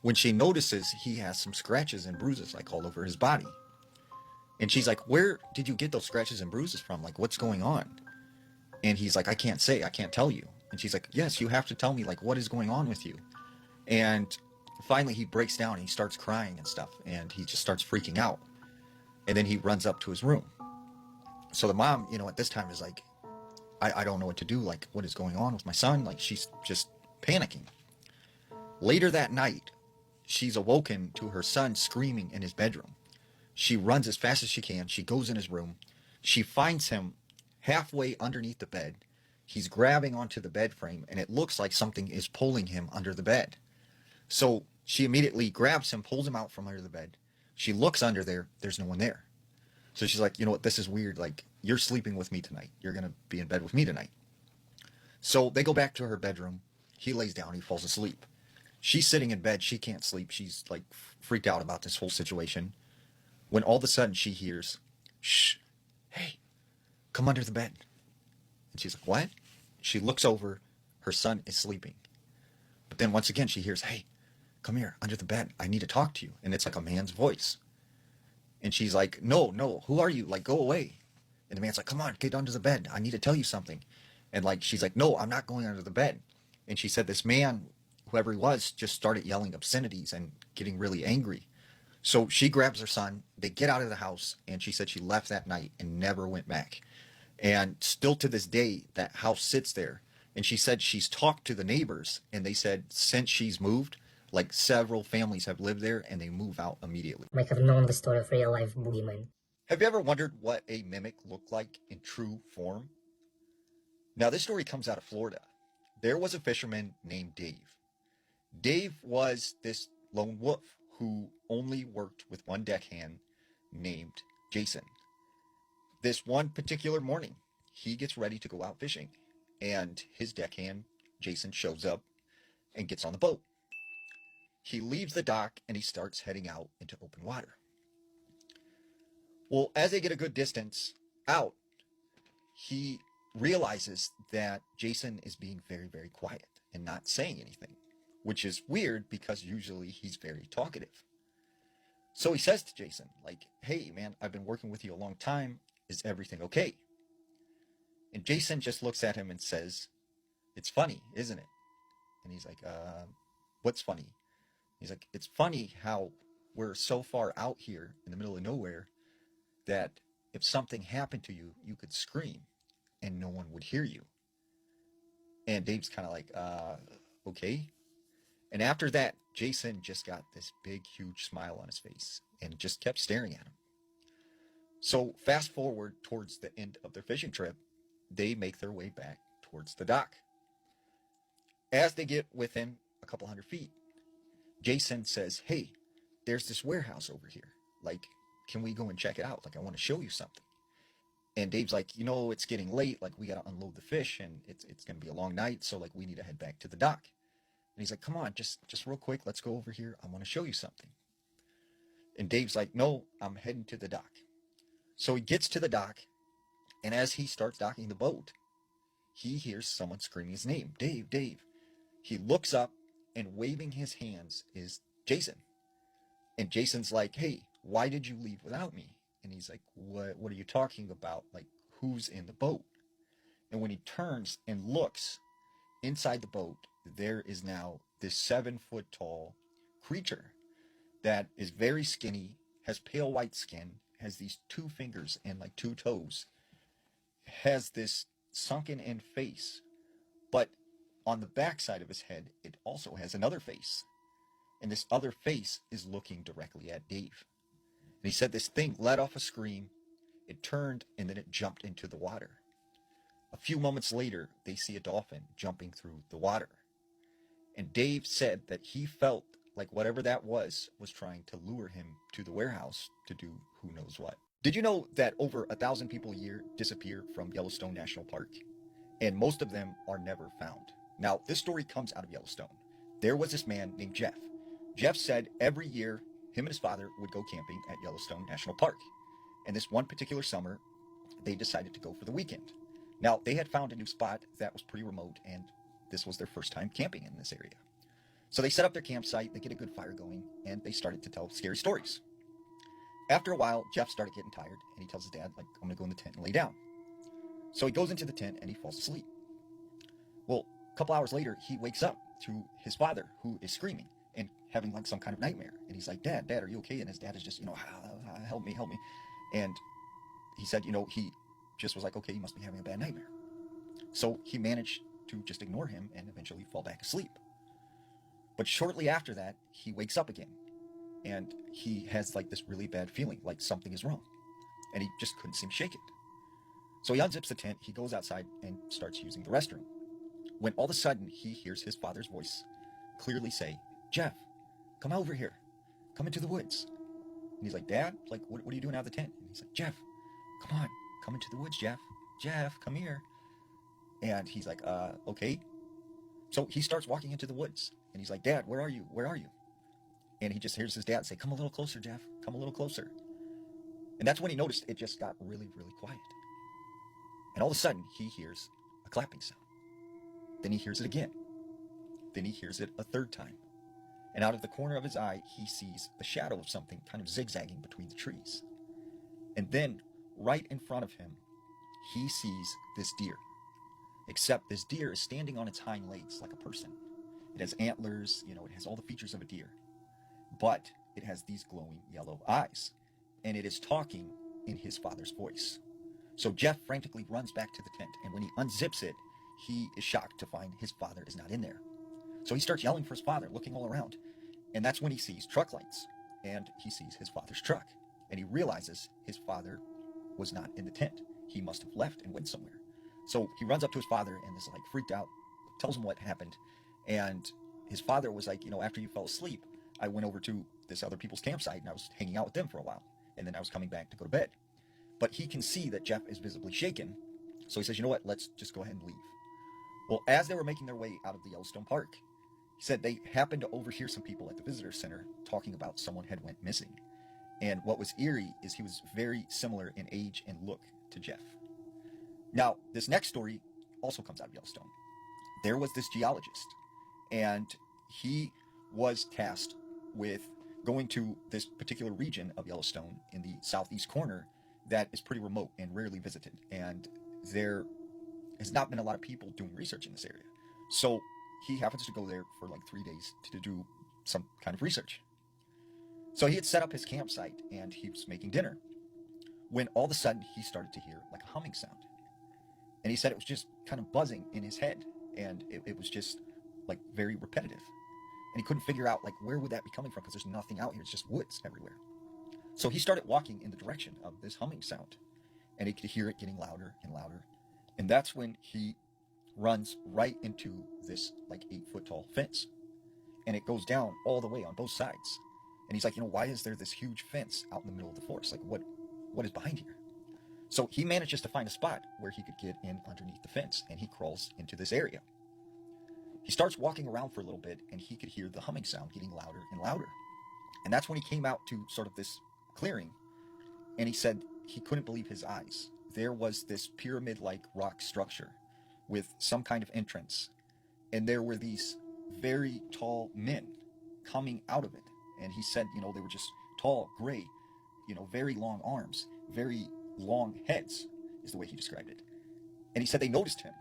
when she notices he has some scratches and bruises all over his body. And she's like, where did you get those scratches and bruises from? Like, what's going on? And he's like, I can't say, I can't tell you. And she's like, yes, you have to tell me, what is going on with you? And finally he breaks down and he starts crying and stuff. And he just starts freaking out. And then he runs up to his room. So the mom, at this time is like, I don't know what to do. What is going on with my son? She's just panicking. Later that night, she's awoken to her son screaming in his bedroom. She runs as fast as she can. She goes in his room. She finds him halfway underneath the bed. He's grabbing onto the bed frame, and it looks like something is pulling him under the bed. So she immediately grabs him, pulls him out from under the bed. She looks under there. There's no one there. So she's like, you know what? This is weird. You're sleeping with me tonight. You're going to be in bed with me tonight. So they go back to her bedroom. He lays down. He falls asleep. She's sitting in bed. She can't sleep. She's freaked out about this whole situation. When all of a sudden she hears, shh, hey, come under the bed. And she's like, what? She looks over. Her son is sleeping. But then once again she hears, hey, come here, under the bed. I need to talk to you. And it's like a man's voice. And she's like, no, who are you? Go away. And the man's like, come on, get under the bed. I need to tell you something. And she's like, no, I'm not going under the bed. And she said this man, whoever he was, just started yelling obscenities and getting really angry. So she grabs her son, they get out of the house, and she said she left that night and never went back. And still to this day, that house sits there. And she said she's talked to the neighbors, and they said since she's moved, several families have lived there, and they move out immediately. Might have known the story of real-life Boogeyman. Have you ever wondered what a mimic looked like in true form? Now, this story comes out of Florida. There was a fisherman named Dave. Dave was this lone wolf who only worked with one deckhand named Jason. This one particular morning, he gets ready to go out fishing, and his deckhand, Jason, shows up and gets on the boat. He leaves the dock and he starts heading out into open water. Well, as they get a good distance out, he realizes that Jason is being very, very quiet and not saying anything, which is weird because usually he's very talkative. So he says to Jason, hey, man, I've been working with you a long time. Is everything okay? And Jason just looks at him and says, it's funny, isn't it? And he's like, what's funny? He's like, it's funny how we're so far out here in the middle of nowhere that if something happened to you, you could scream and no one would hear you. And Dave's kind of like, okay. And after that, Jason just got this big, huge smile on his face and just kept staring at him. So fast forward towards the end of their fishing trip, they make their way back towards the dock. As they get within a couple hundred feet, Jason says, hey, there's this warehouse over here. Can we go and check it out? I want to show you something. And Dave's like, it's getting late. We got to unload the fish and it's going to be a long night. So we need to head back to the dock. And he's like, come on, just real quick, let's go over here. I want to show you something. And Dave's like, no, I'm heading to the dock. So he gets to the dock, and as he starts docking the boat, he hears someone screaming his name, Dave, Dave. He looks up, and waving his hands is Jason. And Jason's like, hey, why did you leave without me? And he's like, what are you talking about? Like, who's in the boat? And when he turns and looks inside the boat, there is now this 7-foot tall creature that is very skinny, has pale white skin, has these 2 fingers and like 2 toes, has this sunken in face, but on the back side of his head, it also has another face. And this other face is looking directly at Dave. And he said this thing let off a scream, it turned, and then it jumped into the water. A few moments later, they see a dolphin jumping through the water. And Dave said that he felt like whatever that was trying to lure him to the warehouse to do who knows what. Did you know that over 1,000 people a year disappear from Yellowstone National Park? And most of them are never found. Now, this story comes out of Yellowstone. There was this man named Jeff. Jeff said every year him and his father would go camping at Yellowstone National Park. And this one particular summer, they decided to go for the weekend. Now, they had found a new spot that was pretty remote, and this was their first time camping in this area. So they set up their campsite, they get a good fire going, and they started to tell scary stories. After a while, Jeff started getting tired, and he tells his dad, like, I'm going to go in the tent and lay down. So he goes into the tent, and he falls asleep. Well, a couple hours later, he wakes up to his father, who is screaming and having, like, some kind of nightmare. And he's like, Dad, are you okay? And his dad is just, help me. And he said, he just was like, okay, he must be having a bad nightmare. So he managed to just ignore him and eventually fall back asleep. But shortly after that, he wakes up again, and he has like this really bad feeling, like something is wrong, and he just couldn't seem to shake it. So he unzips the tent, he goes outside and starts using the restroom, when all of a sudden he hears his father's voice clearly say, Jeff, come over here, come into the woods. And he's like, Dad, like, what are you doing out of the tent? And he's like, Jeff, come on, come into the woods, Jeff, come here. And he's like, okay. So he starts walking into the woods, and he's like, Dad, where are you? And he just hears his dad say, come a little closer, Jeff, come a little closer. And that's when he noticed it just got really, really quiet. And all of a sudden, he hears a clapping sound. Then he hears it again. Then he hears it a third time. And out of the corner of his eye, he sees the shadow of something kind of zigzagging between the trees. And then, right in front of him, he sees this deer. Except this deer is standing on its hind legs like a person. It has antlers, it has all the features of a deer. But it has these glowing yellow eyes. And it is talking in his father's voice. So Jeff frantically runs back to the tent, and when he unzips it, he is shocked to find his father is not in there. So he starts yelling for his father, looking all around. And that's when he sees truck lights, and he sees his father's truck. And he realizes his father was not in the tent. He must have left and went somewhere. So he runs up to his father and is like freaked out, tells him what happened. And his father was like, after you fell asleep, I went over to this other people's campsite and I was hanging out with them for a while. And then I was coming back to go to bed. But he can see that Jeff is visibly shaken. So he says, you know what, let's just go ahead and leave. Well, as they were making their way out of the Yellowstone Park, he said they happened to overhear some people at the visitor center talking about someone had went missing. And what was eerie is he was very similar in age and look to Jeff. Now, this next story also comes out of Yellowstone. There was this geologist, and he was tasked with going to this particular region of Yellowstone in the southeast corner that is pretty remote and rarely visited. And there has not been a lot of people doing research in this area. So he happens to go there for like 3 days to do some kind of research. So he had set up his campsite and he was making dinner when all of a sudden he started to hear like a humming sound. And he said it was just kind of buzzing in his head, and it was just like very repetitive. And he couldn't figure out like where would that be coming from, because there's nothing out here, it's just woods everywhere. So he started walking in the direction of this humming sound, and he could hear it getting louder and louder. And that's when he runs right into this like 8-foot tall fence, and it goes down all the way on both sides. And he's like, why is there this huge fence out in the middle of the forest? Like what is behind here? So he manages to find a spot where he could get in underneath the fence, and he crawls into this area. He starts walking around for a little bit, and he could hear the humming sound getting louder and louder. And that's when he came out to sort of this clearing, and he said he couldn't believe his eyes. There was this pyramid-like rock structure with some kind of entrance, and there were these very tall men coming out of it. And he said, they were just tall, gray, very long arms, very long heads, is the way he described it. And he said they noticed him,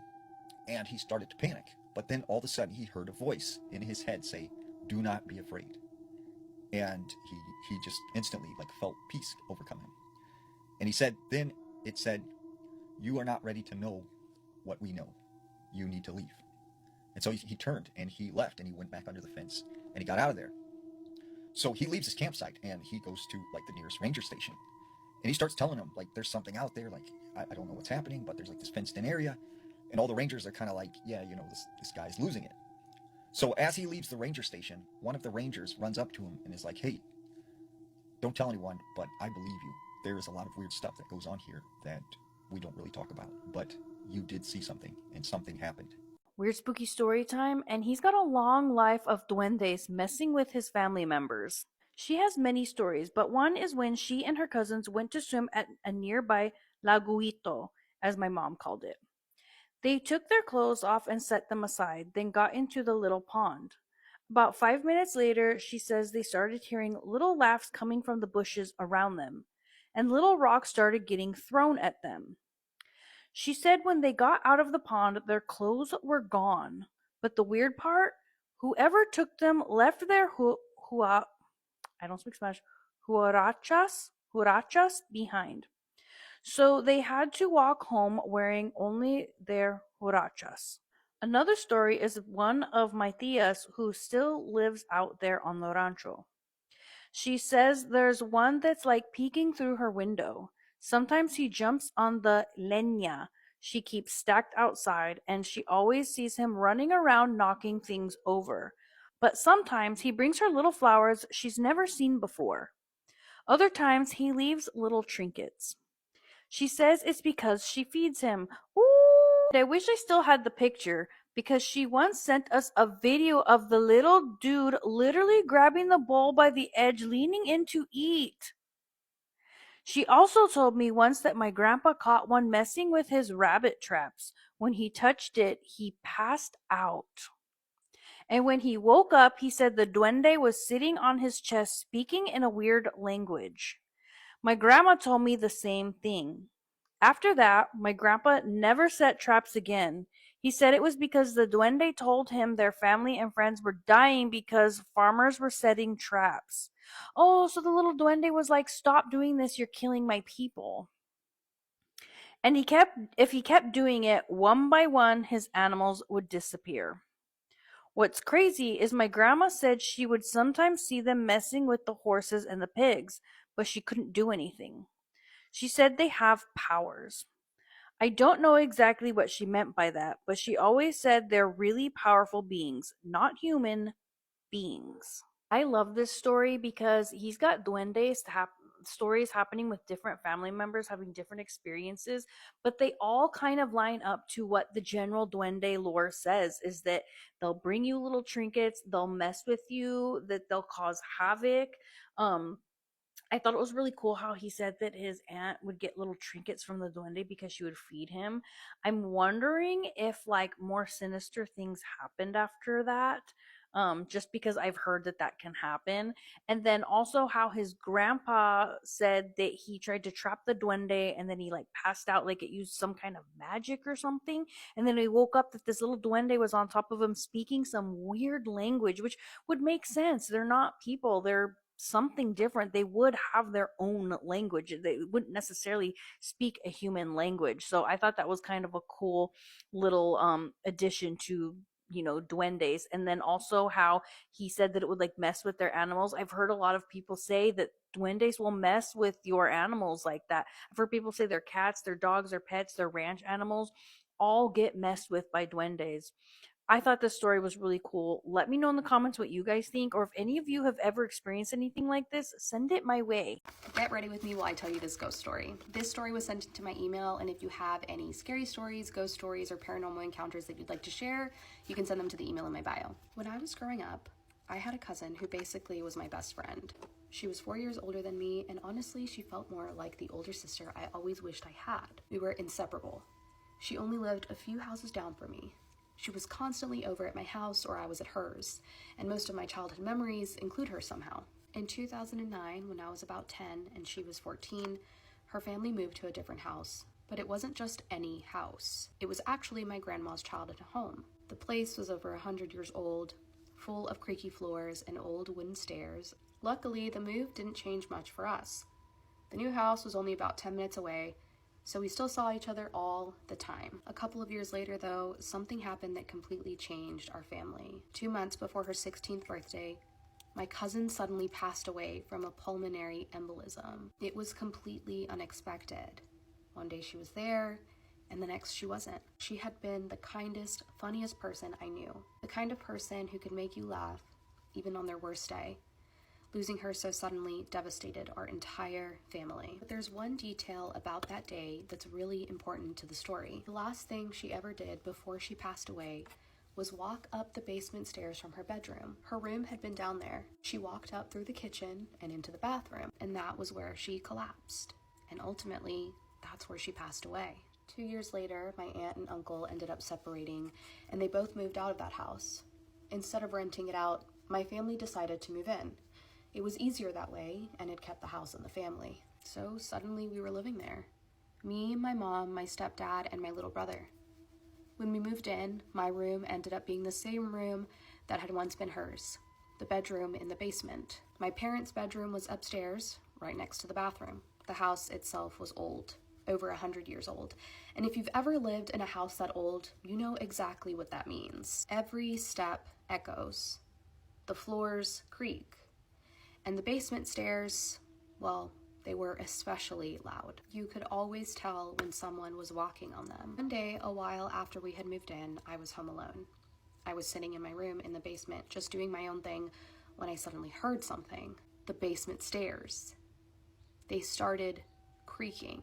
and he started to panic. But then all of a sudden he heard a voice in his head say, "Do not be afraid." And he just instantly felt peace overcome him. And he said, then it said, "You are not ready to know what we know. You need to leave." And so he turned and he left, and he went back under the fence, and he got out of there. So he leaves his campsite and he goes to the nearest ranger station, and he starts telling them there's something out there, I don't know what's happening, but there's this fenced in area. And all the rangers are kind of yeah, this guy's losing it. So as he leaves the ranger station, one of the rangers runs up to him and is like, "Hey, don't tell anyone, but I believe you. There is a lot of weird stuff that goes on here that we don't really talk about, but you did see something, and something happened." Weird spooky story time, and he's got a long life of duendes messing with his family members. She has many stories, but one is when she and her cousins went to swim at a nearby laguito, as my mom called it. They took their clothes off and set them aside, then got into the little pond. About 5 minutes later, she says they started hearing little laughs coming from the bushes around them, and little rocks started getting thrown at them. She said when they got out of the pond, their clothes were gone. But the weird part, whoever took them left their I don't speak Spanish, huarachas behind. So they had to walk home wearing only their huarachas. Another story is one of my tias who still lives out there on the rancho. She says there's one that's peeking through her window. Sometimes he jumps on the leña she keeps stacked outside, and she always sees him running around knocking things over. But sometimes he brings her little flowers she's never seen before. Other times he leaves little trinkets. She says it's because she feeds him. Ooh! I wish I still had the picture, because she once sent us a video of the little dude literally grabbing the bowl by the edge, leaning in to eat. She also told me once that my grandpa caught one messing with his rabbit traps. When he touched it, he passed out. And when he woke up, he said the duende was sitting on his chest speaking in a weird language. My grandma told me the same thing. After that, my grandpa never set traps again. He said it was because the duende told him their family and friends were dying because farmers were setting traps. Oh, so the little duende was like, "Stop doing this, you're killing my people." And if he kept doing it, one by one, his animals would disappear. What's crazy is my grandma said she would sometimes see them messing with the horses and the pigs, but she couldn't do anything. She said they have powers. I don't know exactly what she meant by that, but she always said they're really powerful beings, not human beings. I love this story because he's got stories happening with different family members having different experiences, but they all kind of line up to what the general duende lore says, is that they'll bring you little trinkets, they'll mess with you, that they'll cause havoc. I thought it was really cool how he said that his aunt would get little trinkets from the duende because she would feed him. I'm wondering if more sinister things happened after that. Just because I've heard that can happen. And then also how his grandpa said that he tried to trap the duende and then he passed out, it used some kind of magic or something. And then he woke up that this little duende was on top of him speaking some weird language, which would make sense. They're not people, they're something different. They would have their own language. They wouldn't necessarily speak a human language. So I thought that was kind of a cool little addition to duendes. And then also how he said that it would mess with their animals. I've heard a lot of people say that duendes will mess with your animals like that. I've heard people say their cats, their dogs, their pets, their ranch animals all get messed with by duendes. I thought this story was really cool. Let me know in the comments what you guys think, or if any of you have ever experienced anything like this, send it my way. Get ready with me while I tell you this ghost story. This story was sent to my email, and if you have any scary stories, ghost stories, or paranormal encounters that you'd like to share, you can send them to the email in my bio. When I was growing up, I had a cousin who basically was my best friend. She was 4 years older than me, and honestly, she felt more like the older sister I always wished I had. We were inseparable. She only lived a few houses down from me. She was constantly over at my house or I was at hers, and most of my childhood memories include her somehow. In 2009, when I was about 10 and she was 14, her family moved to a different house. But it wasn't just any house. It was actually my grandma's childhood home. The place was over 100 years old, full of creaky floors and old wooden stairs. Luckily, the move didn't change much for us. The new house was only about 10 minutes away, so we still saw each other all the time. A couple of years later, though, something happened that completely changed our family. 2 months before her 16th birthday, my cousin suddenly passed away from a pulmonary embolism. It was completely unexpected. One day she was there, and the next she wasn't. She had been the kindest, funniest person I knew. The kind of person who could make you laugh, even on their worst day. Losing her so suddenly devastated our entire family. But there's one detail about that day that's really important to the story. The last thing she ever did before she passed away was walk up the basement stairs from her bedroom. Her room had been down there. She walked up through the kitchen and into the bathroom, and that was where she collapsed. And ultimately, that's where she passed away. 2 years later, my aunt and uncle ended up separating, and they both moved out of that house. Instead of renting it out, my family decided to move in. It was easier that way, and it kept the house and the family. So suddenly we were living there. Me, my mom, my stepdad, and my little brother. When we moved in, my room ended up being the same room that had once been hers, the bedroom in the basement. My parents' bedroom was upstairs, right next to the bathroom. The house itself was old, over 100 years old. And if you've ever lived in a house that old, you know exactly what that means. Every step echoes. The floors creak. And the basement stairs, well, they were especially loud. You could always tell when someone was walking on them. One day, a while after we had moved in, I was home alone. I was sitting in my room in the basement, just doing my own thing, when I suddenly heard something. The basement stairs. They started creaking.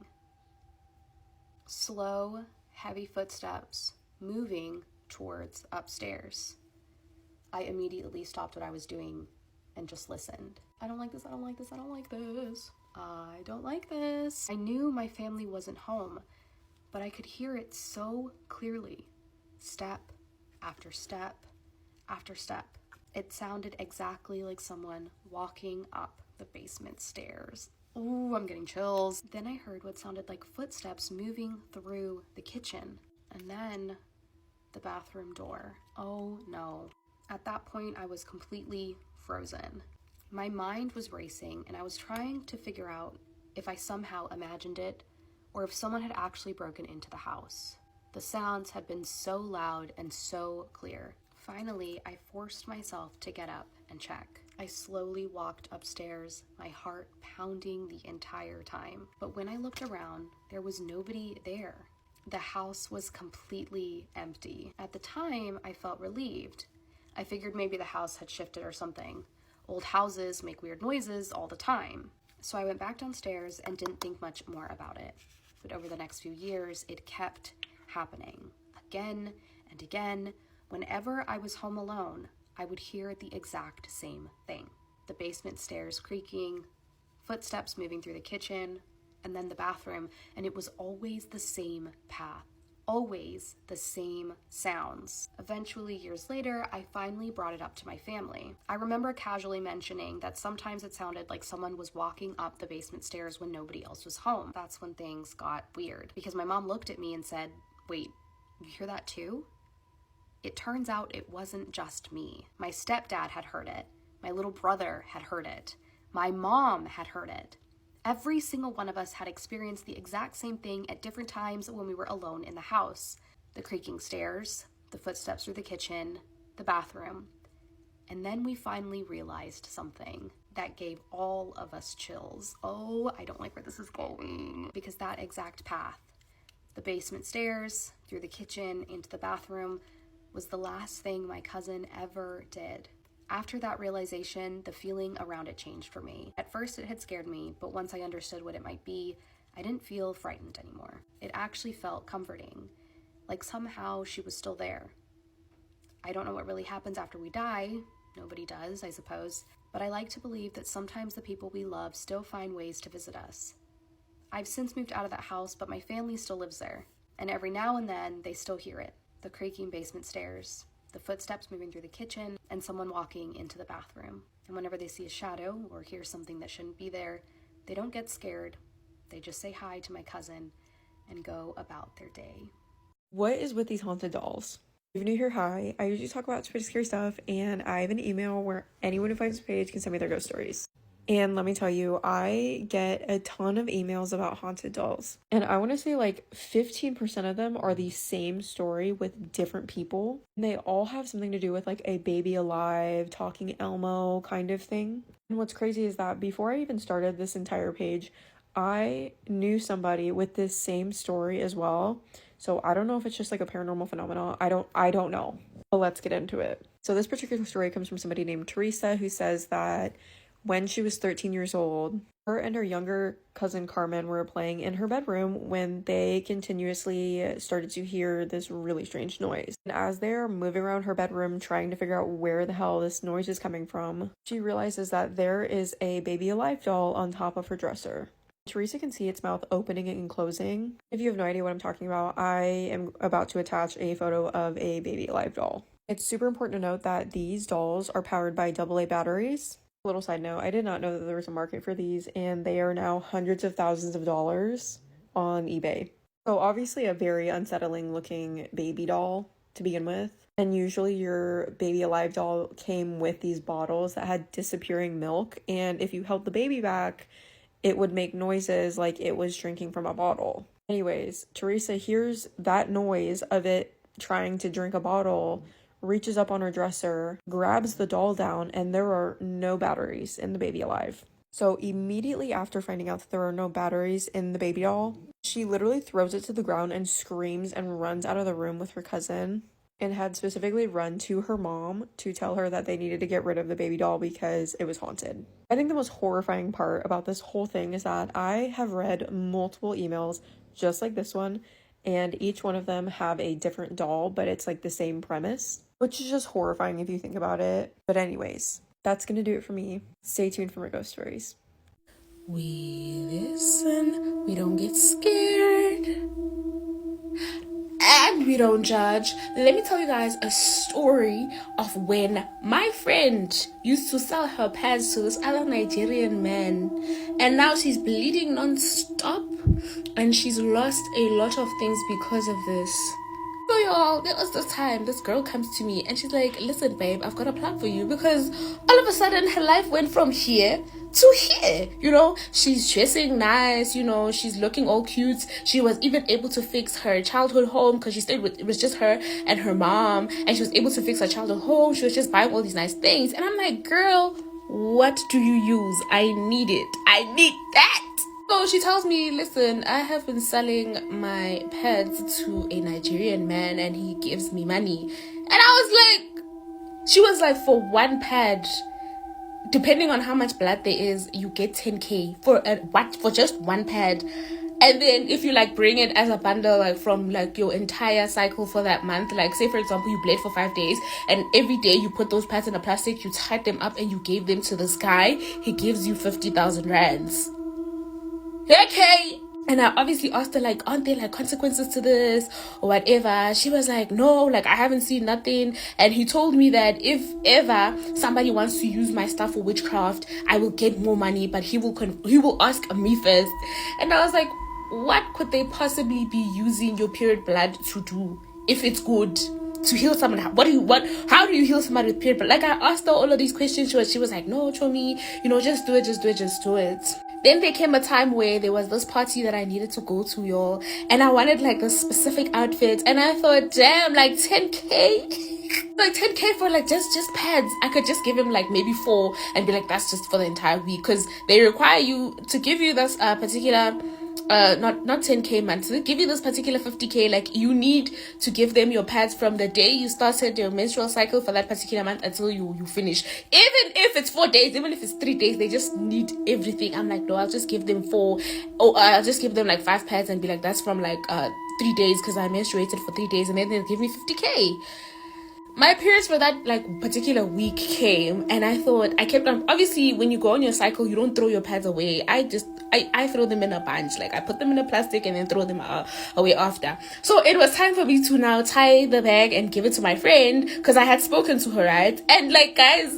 Slow, heavy footsteps moving towards upstairs. I immediately stopped what I was doing and just listened. I don't like this, I don't like this, I don't like this. I don't like this. I knew my family wasn't home, but I could hear it so clearly. Step after step after step. It sounded exactly like someone walking up the basement stairs. Ooh, I'm getting chills. Then I heard what sounded like footsteps moving through the kitchen, and then the bathroom door. Oh no. At that point, I was completely frozen. My mind was racing, and I was trying to figure out if I somehow imagined it, or if someone had actually broken into the house. The sounds had been so loud and so clear. Finally, I forced myself to get up and check. I slowly walked upstairs, my heart pounding the entire time. But when I looked around, there was nobody there. The house was completely empty. At the time, I felt relieved. I figured maybe the house had shifted or something. Old houses make weird noises all the time. So I went back downstairs and didn't think much more about it. But over the next few years, it kept happening. Again and again. Whenever I was home alone, I would hear the exact same thing. The basement stairs creaking, footsteps moving through the kitchen, and then the bathroom, and it was always the same path. Always the same sounds. Eventually, years later, I finally brought it up to my family. I remember casually mentioning that sometimes it sounded like someone was walking up the basement stairs when nobody else was home. That's when things got weird, because my mom looked at me and said, "Wait, you hear that too?" It turns out it wasn't just me. My stepdad had heard it. My little brother had heard it. My mom had heard it. Every single one of us had experienced the exact same thing at different times when we were alone in the house. The creaking stairs, the footsteps through the kitchen, the bathroom. And then we finally realized something that gave all of us chills. Oh, I don't like where this is going. Because that exact path, the basement stairs, through the kitchen, into the bathroom, was the last thing my cousin ever did. After that realization, the feeling around it changed for me. At first it had scared me, but once I understood what it might be, I didn't feel frightened anymore. It actually felt comforting, like somehow she was still there. I don't know what really happens after we die. Nobody does, I suppose. But I like to believe that sometimes the people we love still find ways to visit us. I've since moved out of that house, but my family still lives there. And every now and then, they still hear it. The creaking basement stairs, the footsteps moving through the kitchen, and someone walking into the bathroom. And whenever they see a shadow or hear something that shouldn't be there, they don't get scared. They just say hi to my cousin and go about their day. What is with these haunted dolls? If you're new here, hi. I usually talk about pretty scary stuff, and I have an email where anyone who finds the page can send me their ghost stories. And let me tell you, I get a ton of emails about haunted dolls. And I want to say like 15% of them are the same story with different people. And they all have something to do with like a baby alive, talking Elmo kind of thing. And what's crazy is that before I even started this entire page, I knew somebody with this same story as well. So I don't know if it's just like a paranormal phenomenon. I don't know. But let's get into it. So this particular story comes from somebody named Teresa, who says that when she was 13 years old, her and her younger cousin Carmen were playing in her bedroom when they continuously started to hear this really strange noise. And as they're moving around her bedroom trying to figure out where the hell this noise is coming from, she realizes that there is a baby alive doll on top of her dresser. Teresa can see its mouth opening and closing. If you have no idea what I'm talking about, I am about to attach a photo of a baby alive doll. It's super important to note that these dolls are powered by AA batteries. A little side note, I did not know that there was a market for these, and they are now hundreds of thousands of dollars on eBay. So obviously a very unsettling looking baby doll to begin with. And usually your baby alive doll came with these bottles that had disappearing milk, and if you held the baby back, it would make noises like it was drinking from a bottle. Anyways, Teresa hears that noise of it trying to drink a bottle, reaches up on her dresser, grabs the doll down, and there are no batteries in the baby alive. So immediately after finding out that there are no batteries in the baby doll, she literally throws it to the ground and screams and runs out of the room with her cousin, and had specifically run to her mom to tell her that they needed to get rid of the baby doll because it was haunted. I think the most horrifying part about this whole thing is that I have read multiple emails just like this one, and each one of them have a different doll, but it's like the same premise, which is just horrifying if you think about it. But anyways, that's gonna do it for me. Stay tuned for my ghost stories. We listen, we don't get scared, and we don't judge. Let me tell you guys a story of when my friend used to sell her pads to this other Nigerian man, and now she's bleeding non-stop, and she's lost a lot of things because of this. So y'all, there was this time this girl comes to me and she's like, listen babe, I've got a plan for you, because all of a sudden her life went from here to here. You know, she's dressing nice, you know, she's looking all cute. She was even able to fix her childhood home, because she stayed with, it was just her and her mom, and she was able to fix her childhood home. She was just buying all these nice things, and I'm like, girl, what do you use? I need it. I need that. So she tells me, listen, I have been selling my pets to a Nigerian man and he gives me money. And I was like, she was like, for one pad, depending on how much blood there is, you get 10K for just one pad. And then if you like bring it as a bundle, like from like your entire cycle for that month, like say for example you bled for 5 days, and every day you put those pads in a plastic, you tied them up and you gave them to this guy, he gives you 50,000 rands. Okay. And I obviously asked her, like, aren't there like consequences to this or whatever? She was like, no, like I haven't seen nothing. And he told me that if ever somebody wants to use my stuff for witchcraft, I will get more money, but he will ask me first. And I was like, what could they possibly be using your period blood to do if it's good? To heal someone, how do you heal somebody with period blood? Like I asked her all of these questions. She was like, no, Chomi, you know, just do it. Then there came a time where there was this party that I needed to go to, y'all, and I wanted like a specific outfit, and I thought, damn, like 10K like 10K for like just pads. I could just give him like maybe 4 and be like, that's just for the entire week, because they require you to give you this particular not 10k months. They give you this particular 50k. Like, you need to give them your pads from the day you started your menstrual cycle for that particular month until you finish. Even if it's 4 days, even if it's 3 days, they just need everything. I'm like, no, I'll just give them 4. I'll just give them like 5 pads and be like, that's from like 3 days because I menstruated for 3 days, and then they'll give me 50k. My periods for that like particular week came, and I thought, I kept on, obviously when you go on your cycle, you don't throw your pads away. I throw them in a bunch. Like, I put them in a plastic and then throw them away after. So it was time for me to now tie the bag and give it to my friend, because I had spoken to her, right? And like, guys,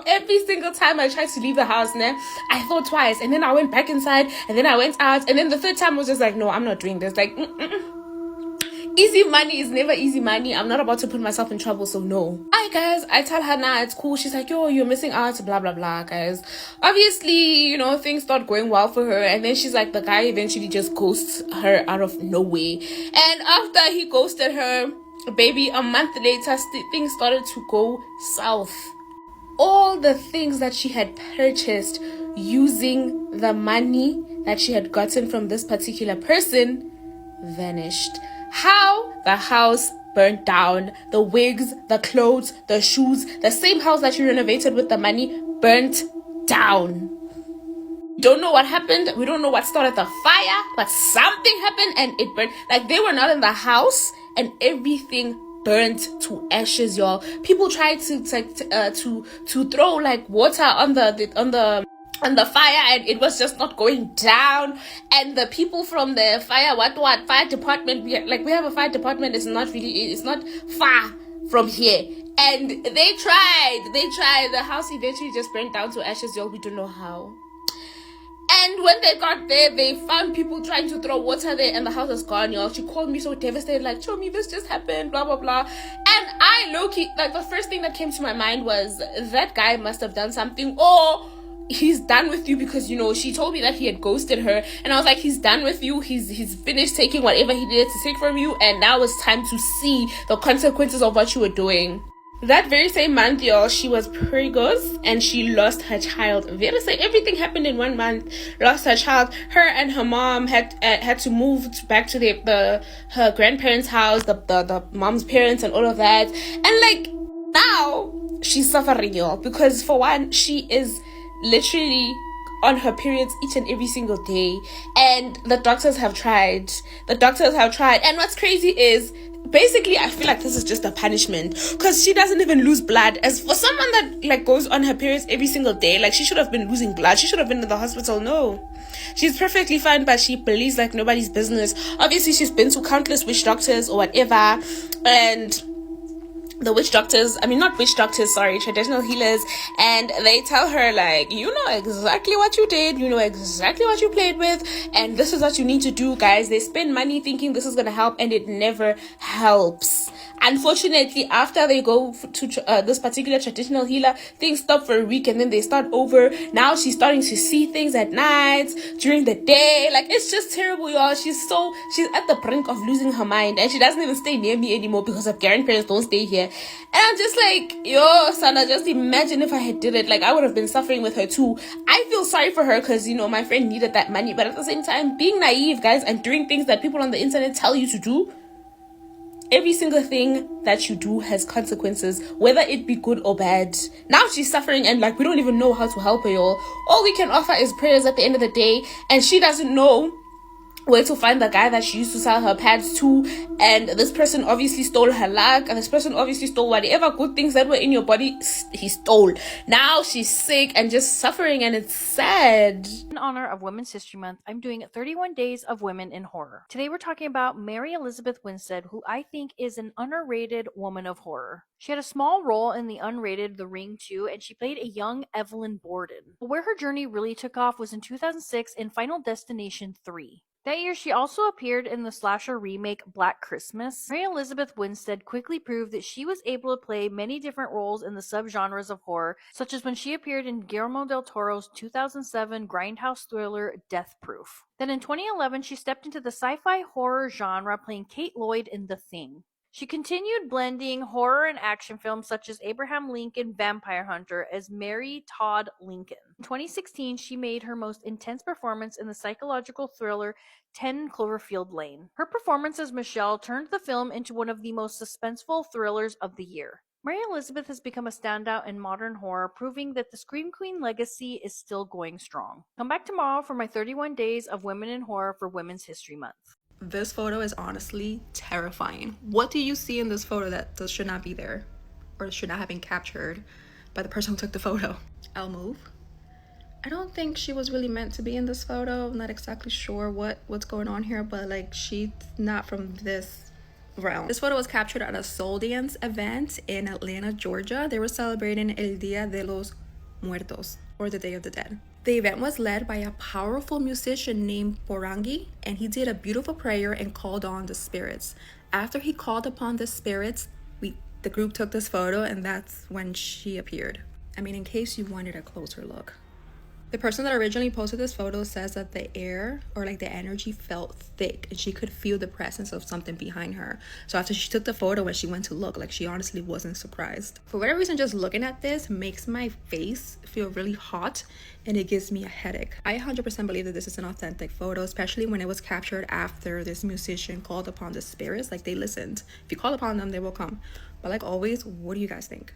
every single time I tried to leave the house, I thought twice, and then I went back inside, and then I went out, and then the third time I was just like, no, I'm not doing this. Like, easy money is never easy money. I'm not about to put myself in trouble, so no. Hi guys, I tell her, nah, it's cool. She's like, yo, you're missing out, blah blah blah, guys. Obviously, things start going well for her, and then she's like, the guy eventually just ghosts her out of nowhere. And after he ghosted her, baby, a month later, things started to go south. All the things that she had purchased using the money that she had gotten from this particular person vanished. How? The house burnt down. The wigs, the clothes, the shoes, the same house that she renovated with the money burnt down. Don't know what happened. We don't know what started the fire, but something happened and it burned. Like, they were not in the house and everything burnt to ashes, y'all. People tried to throw like water on the fire, and it was just not going down. And the people from the fire department, we have a fire department. It's not far from here, and they tried. The house eventually just burnt down to ashes, y'all. We don't know how. And when they got there, they found people trying to throw water there, and the house is gone, y'all. She called me so devastated, like, show me, this just happened, blah blah blah. And I low-key, like, the first thing that came to my mind was, that guy must have done something, or he's done with you, because she told me that he had ghosted her, and I was like, he's done with you, he's finished taking whatever he needed to take from you, and now it's time to see the consequences of what you were doing. That very same month, y'all, she was preggers and she lost her child. Everything happened in 1 month. Lost her child. Her and her mom had to move back to her grandparents' house, the mom's parents and all of that. And like, now she's suffering, y'all, because for one, she is literally on her periods each and every single day, and the doctors have tried. And what's crazy is, basically, I feel like this is just a punishment, because she doesn't even lose blood. As for someone that like goes on her periods every single day, like, she should have been losing blood. She should have been in the hospital. No, she's perfectly fine, but she believes like nobody's business. Obviously, she's been to countless witch doctors or whatever, and the witch doctors, traditional healers, and they tell her, like, you know exactly what you did, you know exactly what you played with, and this is what you need to do, guys. They spend money thinking this is gonna help, and it never helps. Unfortunately, after they go to this particular traditional healer, things stop for a week, and then they start over. Now she's starting to see things at night, during the day. Like, it's just terrible, y'all. She's at the brink of losing her mind, and she doesn't even stay near me anymore because her grandparents don't stay here. And I'm just like, yo, Sana, just imagine if I had did it. Like, I would have been suffering with her too. I feel sorry for her because, my friend needed that money, but at the same time, being naive, guys, and doing things that people on the internet tell you to do. Every single thing that you do has consequences, whether it be good or bad. Now she's suffering, and like, we don't even know how to help her, y'all. All we can offer is prayers at the end of the day, and she doesn't know where to find the guy that she used to sell her pads to, and this person obviously stole her luck, and this person obviously stole whatever good things that were in your body. He stole. Now she's sick and just suffering, and it's sad. In honor of Women's History Month, I'm doing 31 Days of Women in Horror. Today we're talking about Mary Elizabeth Winstead, who I think is an underrated woman of horror. She had a small role in the unrated The Ring 2, and she played a young Evelyn Borden. But where her journey really took off was in 2006 in Final Destination 3. That year, she also appeared in the slasher remake Black Christmas. Mary Elizabeth Winstead quickly proved that she was able to play many different roles in the subgenres of horror, such as when she appeared in Guillermo del Toro's 2007 grindhouse thriller Death Proof. Then in 2011, she stepped into the sci-fi horror genre, playing Kate Lloyd in The Thing. She continued blending horror and action films such as Abraham Lincoln Vampire Hunter as Mary Todd Lincoln. In 2016, she made her most intense performance in the psychological thriller 10 Cloverfield Lane. Her performance as Michelle turned the film into one of the most suspenseful thrillers of the year. Mary Elizabeth has become a standout in modern horror, proving that the Scream Queen legacy is still going strong. Come back tomorrow for my 31 Days of Women in Horror for Women's History Month. This photo is honestly terrifying. What do you see in this photo that should not be there or should not have been captured by the person who took the photo? I'll move. I don't think she was really meant to be in this photo. I'm not exactly sure what's going on here, but like she's not from this realm. This photo was captured at a soul dance event in Atlanta, Georgia. They were celebrating El Día de los Muertos, or the Day of the Dead. The event was led by a powerful musician named Porangi, and he did a beautiful prayer and called on the spirits. After he called upon the spirits, the group took this photo, and that's when she appeared. I mean, in case you wanted a closer look. The person that originally posted this photo says that the air or like the energy felt thick and she could feel the presence of something behind her. So after she took the photo and she went to look, like she honestly wasn't surprised. For whatever reason, just looking at this makes my face feel really hot and it gives me a headache. I 100% believe that this is an authentic photo, especially when it was captured after this musician called upon the spirits. Like they listened. If you call upon them, they will come. But like always, what do you guys think?